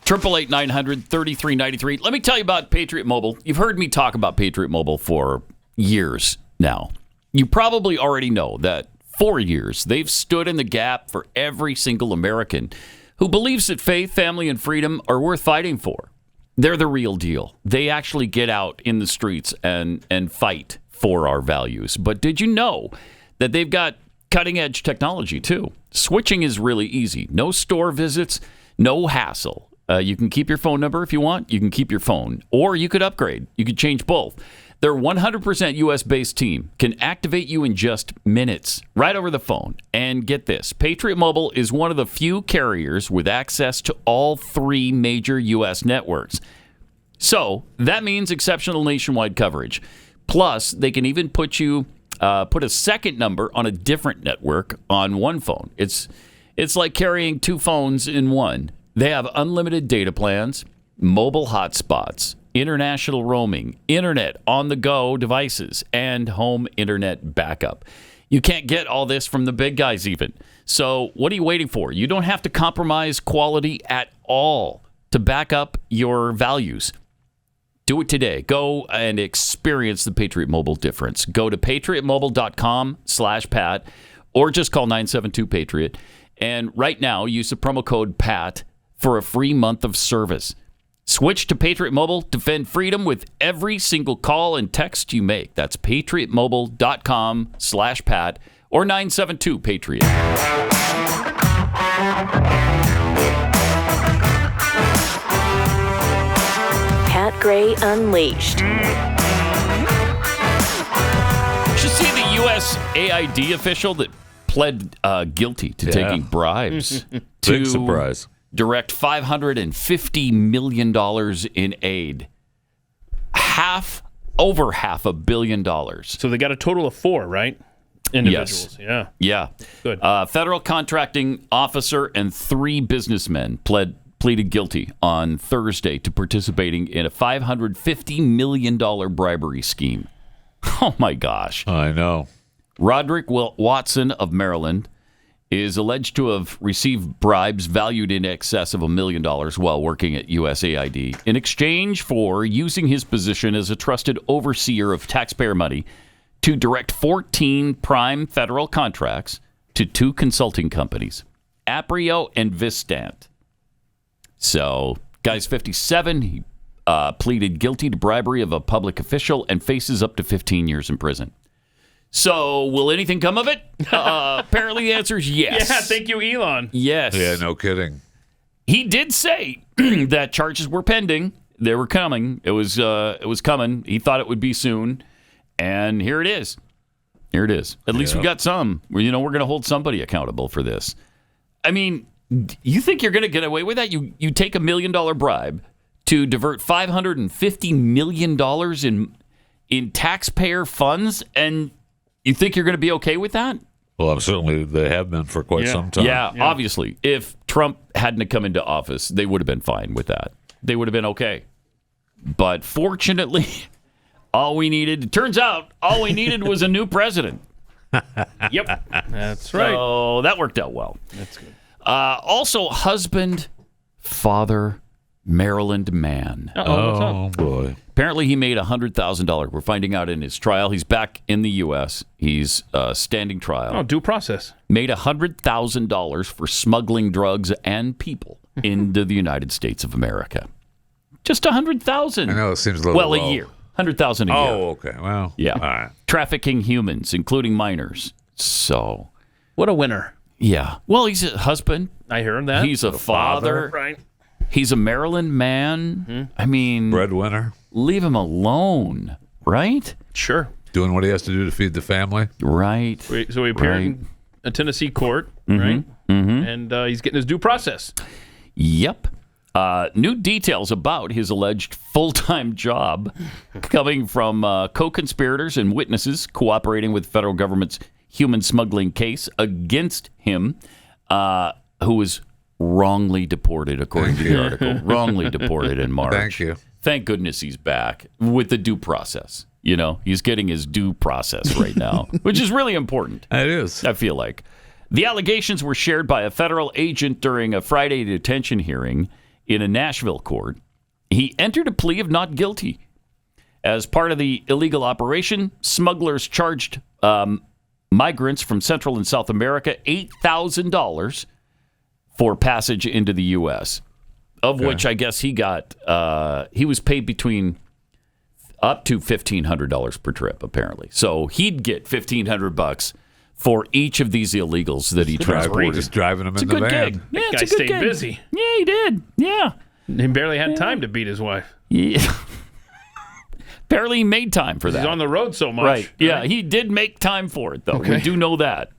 Speaker 2: 888-900-3393. Let me tell you about Patriot Mobile. You've heard me talk about Patriot Mobile for years now. You probably already know that for years they've stood in the gap for every single American who believes that faith, family, and freedom are worth fighting for. They're the real deal. They actually get out in the streets and fight for our values. But did you know that they've got cutting-edge technology, too? Switching is really easy. No store visits, no hassle. You can keep your phone number if you want. You can keep your phone. Or you could upgrade. You could change both. Their 100% U.S.-based team can activate you in just minutes, right over the phone. And get this, Patriot Mobile is one of the few carriers with access to all 3 major U.S. networks. So that means exceptional nationwide coverage. Plus, they can even put a second number on a different network on one phone. It's like carrying 2 phones in one. They have unlimited data plans, mobile hotspots, international roaming, internet on-the-go devices, and home internet backup. You can't get all this from the big guys even. So what are you waiting for? You don't have to compromise quality at all to back up your values. Do it today. Go and experience the Patriot Mobile difference. Go to patriotmobile.com/Pat or just call 972-PATRIOT. And right now, use the promo code PAT for a free month of service. Switch to Patriot Mobile. Defend freedom with every single call and text you make. That's patriotmobile.com/Pat or 972-PATRIOT.
Speaker 1: Pat Gray Unleashed.
Speaker 2: Did you see the USAID official that pled guilty to taking bribes
Speaker 3: Big surprise.
Speaker 2: Direct $550 million in aid? Over half $500 million.
Speaker 4: So they got a total of 4, right? Individuals.
Speaker 2: Yes.
Speaker 4: Yeah.
Speaker 2: Good. Federal contracting officer and 3 businessmen pleaded guilty on Thursday to participating in a $550 million bribery scheme. Oh, my gosh.
Speaker 3: I know.
Speaker 2: Roderick Watson of Maryland is alleged to have received bribes valued in excess of $1 million while working at USAID in exchange for using his position as a trusted overseer of taxpayer money to direct 14 prime federal contracts to 2 consulting companies, Aprio and Vistant. So, guy's 57. He pleaded guilty to bribery of a public official and faces up to 15 years in prison. So, will anything come of it? Apparently, the answer is yes.
Speaker 4: Yeah, thank you, Elon.
Speaker 2: Yes.
Speaker 3: Yeah, no kidding.
Speaker 2: He did say that charges were pending. They were coming. It was coming. He thought it would be soon, and here it is. Here it is. At least we got some. We're going to hold somebody accountable for this. I mean, you think you're going to get away with that? You take $1 million bribe to divert $550 million in taxpayer funds, and you think you're going to be okay with that?
Speaker 3: Well, certainly they have been for quite some time.
Speaker 2: Yeah, obviously. If Trump hadn't come into office, they would have been fine with that. They would have been okay. But fortunately, turns out, all we needed was a new president.
Speaker 4: Yep. That's right.
Speaker 2: So that worked out well.
Speaker 4: That's good.
Speaker 2: Also, husband, father, Maryland man.
Speaker 4: What's up?
Speaker 3: Oh, boy.
Speaker 2: Apparently, he made $100,000. We're finding out in his trial. He's back in the U.S. He's standing trial.
Speaker 4: Oh, due process.
Speaker 2: Made $100,000 for smuggling drugs and people into the United States of America. Just $100,000.
Speaker 3: I know, it seems a little low.
Speaker 2: a year. $100,000 a year.
Speaker 3: Oh, okay. Well,
Speaker 2: yeah.
Speaker 3: All right.
Speaker 2: Trafficking humans, including minors. So,
Speaker 7: what a winner.
Speaker 2: Yeah. Well, he's a husband.
Speaker 7: I heard that.
Speaker 2: He's a father.
Speaker 7: Right.
Speaker 2: He's a Maryland man.
Speaker 7: Mm-hmm.
Speaker 2: I mean,
Speaker 3: breadwinner.
Speaker 2: Leave him alone, right?
Speaker 7: Sure.
Speaker 3: Doing what he has to do to feed the family.
Speaker 2: Right.
Speaker 7: So he appeared in a Tennessee court, right? And he's getting his due process.
Speaker 2: Yep. New details about his alleged full-time job coming from co-conspirators and witnesses cooperating with the federal government's human smuggling case against him, who was wrongly deported, according to the article. Wrongly deported in March.
Speaker 3: Thank you.
Speaker 2: Thank goodness he's back with the due process. You know, he's getting his due process right now, which is really important.
Speaker 3: It is.
Speaker 2: I feel like. The allegations were shared by a federal agent during a Friday detention hearing in a Nashville court. He entered a plea of not guilty. As part of the illegal operation, smugglers charged migrants from Central and South America $8,000 for passage into the U.S., of which I guess he got, he was paid between up to $1,500 per trip, apparently. So he'd get $1,500 for each of these illegals that he transported.
Speaker 3: Just driving them
Speaker 2: It's
Speaker 3: in
Speaker 2: a
Speaker 3: the
Speaker 2: good
Speaker 3: van.
Speaker 2: gig. Yeah,
Speaker 7: That
Speaker 2: it's
Speaker 7: guy
Speaker 2: a good
Speaker 7: stayed
Speaker 2: gig.
Speaker 7: busy.
Speaker 2: Yeah, he did. Yeah.
Speaker 7: He barely had time to beat his wife.
Speaker 2: Yeah. Barely made time for that.
Speaker 7: He's on the road so much.
Speaker 2: Right. Yeah, he did make time for it, though.
Speaker 7: Okay.
Speaker 2: We do know that.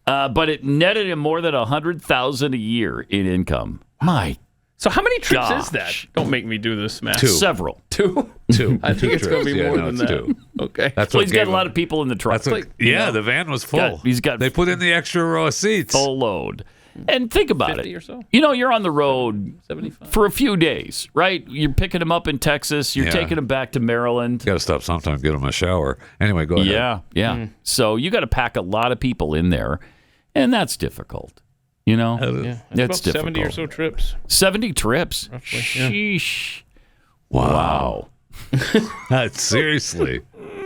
Speaker 2: But it netted him more than $100,000 a year in income. My
Speaker 7: So how many trips
Speaker 2: gosh.
Speaker 7: is that? Don't make me do this math.
Speaker 2: Several.
Speaker 7: Two?
Speaker 3: Two.
Speaker 7: I think it's going to be more than that.
Speaker 3: Two.
Speaker 7: Okay.
Speaker 3: That's
Speaker 2: Well,
Speaker 3: what
Speaker 2: he's got
Speaker 3: gave
Speaker 2: a lot
Speaker 3: him-
Speaker 2: of people in the truck.
Speaker 3: That's what, the van was full.
Speaker 2: He's got
Speaker 3: They put in the extra row of seats.
Speaker 2: full load. And think about
Speaker 7: 50
Speaker 2: it.
Speaker 7: or so?
Speaker 2: You know, you're on the road
Speaker 7: 75.
Speaker 2: for a few days, right? You're picking him up in Texas. You're
Speaker 3: Yeah.
Speaker 2: taking him back to Maryland.
Speaker 3: Got to stop sometime, get him a shower. Anyway, go ahead.
Speaker 2: Yeah, yeah. So you got to pack a lot of people in there, and that's difficult. You know,
Speaker 7: Yeah.
Speaker 2: that's
Speaker 7: about
Speaker 2: difficult.
Speaker 7: 70 or so trips.
Speaker 2: 70 trips.
Speaker 7: Roughly, yeah.
Speaker 2: Sheesh.
Speaker 3: Wow. Seriously.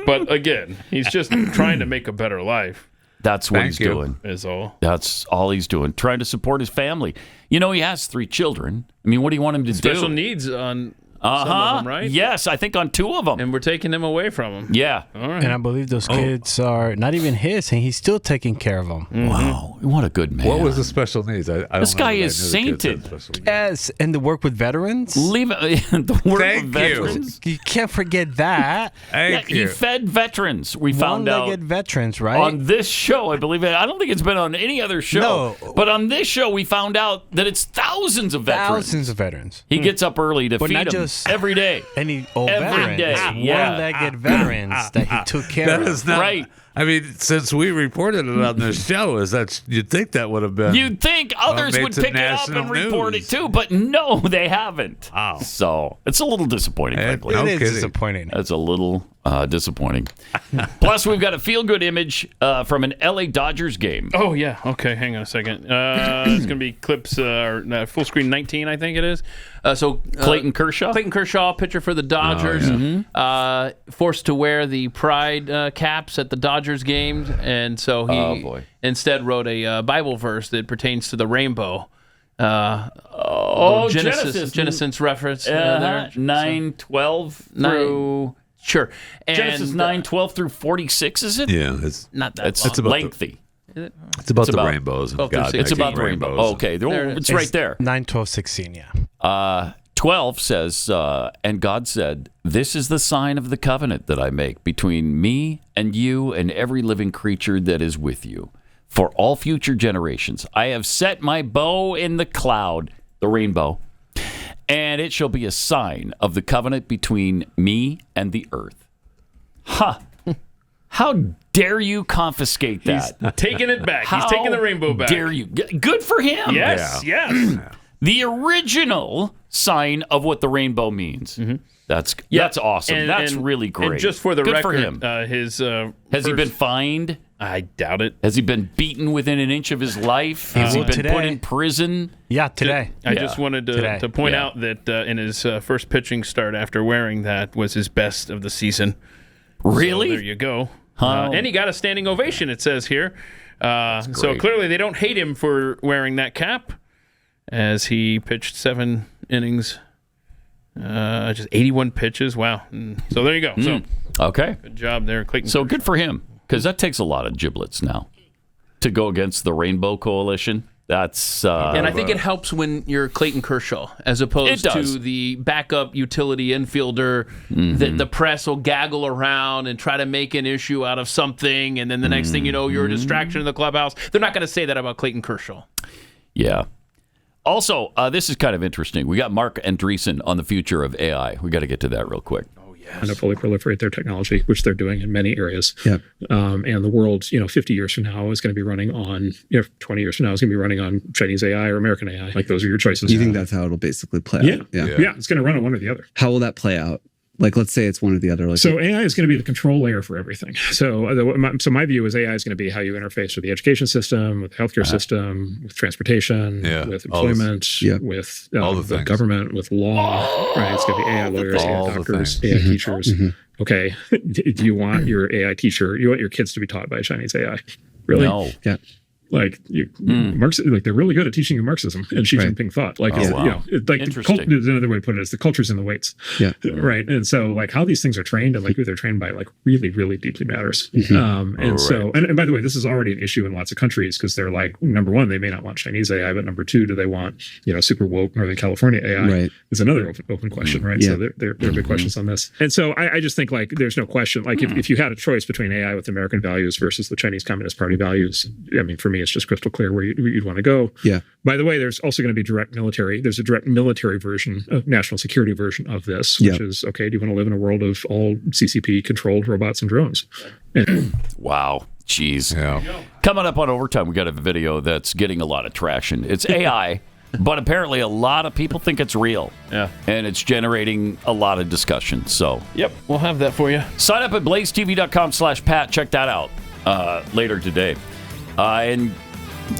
Speaker 7: But again, he's just trying to make a better life,
Speaker 2: That's what
Speaker 3: Thank
Speaker 2: he's
Speaker 3: you.
Speaker 2: doing.
Speaker 7: is all.
Speaker 2: That's all he's doing, trying to support his family. You know, he has 3 children. I mean, what do you want him to
Speaker 7: Special
Speaker 2: do?
Speaker 7: needs on some of them, right?
Speaker 2: Yes, I think on 2 of them.
Speaker 7: And we're taking them away from him.
Speaker 2: Yeah.
Speaker 7: All right.
Speaker 9: And I believe those kids are not even his, and he's still taking care of them.
Speaker 2: Wow, what a good man.
Speaker 3: What was the special needs? I don't
Speaker 2: This
Speaker 3: know
Speaker 2: guy
Speaker 3: that I
Speaker 2: is
Speaker 3: knew the kids had
Speaker 2: sainted.
Speaker 3: special needs.
Speaker 9: Yes, and the work with veterans.
Speaker 2: Leave the work
Speaker 3: Thank
Speaker 2: of
Speaker 3: you.
Speaker 2: veterans.
Speaker 9: You can't forget that.
Speaker 3: Thank
Speaker 2: He
Speaker 3: you.
Speaker 2: fed veterans. We found out
Speaker 9: One-legged veterans, right?
Speaker 2: on this show. I believe it. I don't think it's been on any other show.
Speaker 9: No.
Speaker 2: But on this show, we found out that it's thousands of veterans.
Speaker 9: Thousands of veterans.
Speaker 2: He gets up early to
Speaker 9: But
Speaker 2: feed
Speaker 9: not
Speaker 2: them
Speaker 9: just-
Speaker 2: every day.
Speaker 9: Any old
Speaker 2: Every
Speaker 9: veterans.
Speaker 2: day, yeah.
Speaker 9: One-legged veterans that he took care
Speaker 3: That
Speaker 9: of.
Speaker 3: is not
Speaker 2: Right.
Speaker 3: I mean, since we reported it on this show, you'd think that would have been.
Speaker 2: You'd think others
Speaker 3: made
Speaker 2: would
Speaker 3: to
Speaker 2: pick it up
Speaker 3: national
Speaker 2: and report
Speaker 3: news.
Speaker 2: it too, but no, they haven't.
Speaker 3: Wow.
Speaker 2: So it's a little disappointing, frankly.
Speaker 3: no
Speaker 9: It is
Speaker 3: kidding.
Speaker 9: disappointing.
Speaker 2: That's a little disappointing. Plus, we've got a feel-good image from an LA Dodgers game.
Speaker 7: Oh, yeah. Okay, hang on a second. It's going to be clips, full screen 19, I think it is.
Speaker 2: Clayton Kershaw?
Speaker 7: Clayton Kershaw, pitcher for the Dodgers, forced to wear the pride caps at the Dodgers games. And so he instead wrote a Bible verse that pertains to the rainbow. Genesis reference. there.
Speaker 2: 9:12 through...
Speaker 7: Sure. And,
Speaker 2: Genesis 9:12 through 46, is it?
Speaker 3: Yeah, it's
Speaker 7: not that
Speaker 2: It's
Speaker 7: long.
Speaker 2: lengthy.
Speaker 3: It's about the rainbows and
Speaker 7: 12 through
Speaker 3: God
Speaker 7: 16.
Speaker 2: It's about the
Speaker 3: making
Speaker 2: rainbow. Okay, it's right there.
Speaker 9: 9, 12, 16, yeah.
Speaker 2: 12 says, and God said, "This is the sign of the covenant that I make between me and you and every living creature that is with you. For all future generations, I have set my bow in the cloud," the rainbow, "and it shall be a sign of the covenant between me and the earth." Ha! How dare you confiscate that?
Speaker 7: He's taking it back. He's taking the rainbow back.
Speaker 2: Dare you? Good for him.
Speaker 7: Yes, yes.
Speaker 2: The original sign of what the rainbow means. That's awesome.
Speaker 7: And-
Speaker 2: That's
Speaker 7: and-
Speaker 2: really great.
Speaker 7: And just for the
Speaker 2: Good
Speaker 7: record,
Speaker 2: for him.
Speaker 7: his
Speaker 2: Has he been fined?
Speaker 7: I doubt it.
Speaker 2: Has he been beaten within an inch of his life? Has he been
Speaker 9: today.
Speaker 2: put in prison?
Speaker 9: Yeah, today.
Speaker 7: I just wanted to point out that in his first pitching start after wearing that was his best of the season.
Speaker 2: Really?
Speaker 7: So there you go.
Speaker 2: Huh.
Speaker 7: And he got a standing ovation, it says here. So clearly they don't hate him for wearing that cap, as he pitched 7 innings
Speaker 4: Just 81 pitches. Wow. So there you go. So
Speaker 2: okay,
Speaker 4: good job there, Clayton.
Speaker 2: So good for him, because that takes a lot of giblets now to go against the Rainbow Coalition. That's
Speaker 7: and I think it helps when you're Clayton Kershaw as opposed to the backup utility infielder that the press will gaggle around and try to make an issue out of something, and then the next thing you know, you're a distraction in the clubhouse. They're not going to say that about Clayton Kershaw.
Speaker 2: Yeah. Also, this is kind of interesting. We got Mark Andreesen on the future of AI. We got to get to that real quick.
Speaker 15: And to fully proliferate their technology, which they're doing in many areas.
Speaker 22: Yeah.
Speaker 15: And the world, 50 years from now is going to be running on, 20 years from now is going to be running on Chinese AI or American AI. Like, those are your choices.
Speaker 22: Do you think that's how it'll basically play out?
Speaker 15: Yeah. It's going to run on one or the other.
Speaker 22: How will that play out? Like, let's say it's one or the other.
Speaker 15: So AI is going to be the control layer for everything. So my view is AI is going to be how you interface with the education system, with the healthcare system, with transportation, with employment, with the government, with law. Right? It's going to be AI lawyers, AI doctors, AI teachers. Okay, do you want your AI teacher? You want your kids to be taught by Chinese AI? Really?
Speaker 2: No.
Speaker 22: Yeah.
Speaker 15: Like they're really good at teaching you Marxism and Xi Jinping thought. Like, there's another way to put it is the culture's in the weights.
Speaker 22: Yeah.
Speaker 15: Right. And so, like, how these things are trained and like who they're trained by, like, really, really deeply matters. And by the way, this is already an issue in lots of countries, because they're like, number one, they may not want Chinese AI, but number two, do they want super woke Northern California AI?
Speaker 22: Right.
Speaker 15: Is another open question, right?
Speaker 22: Yeah.
Speaker 15: So there are big questions on this. And so I just think, like, there's no question. Like, if you had a choice between AI with American values versus the Chinese Communist Party values, I mean, for me, it's just crystal clear where you'd want to go.
Speaker 22: Yeah.
Speaker 15: By the way, there's also going to be direct military. There's a direct military version, of national security version of this, which is, okay, do you want to live in a world of all CCP-controlled robots and drones?
Speaker 2: Wow. Jeez. Yeah. Coming up on Overtime, we got a video that's getting a lot of traction. It's AI, but apparently a lot of people think it's real.
Speaker 4: Yeah.
Speaker 2: And it's generating a lot of discussion. So,
Speaker 4: yep, we'll have that for you.
Speaker 2: Sign up at blazetv.com/Pat. Check that out later today. And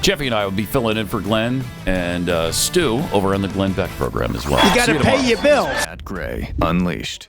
Speaker 2: Jeffy and I will be filling in for Glenn and Stu over on the Glenn Beck program as well.
Speaker 8: You got to pay your bills.
Speaker 17: Pat Gray Unleashed.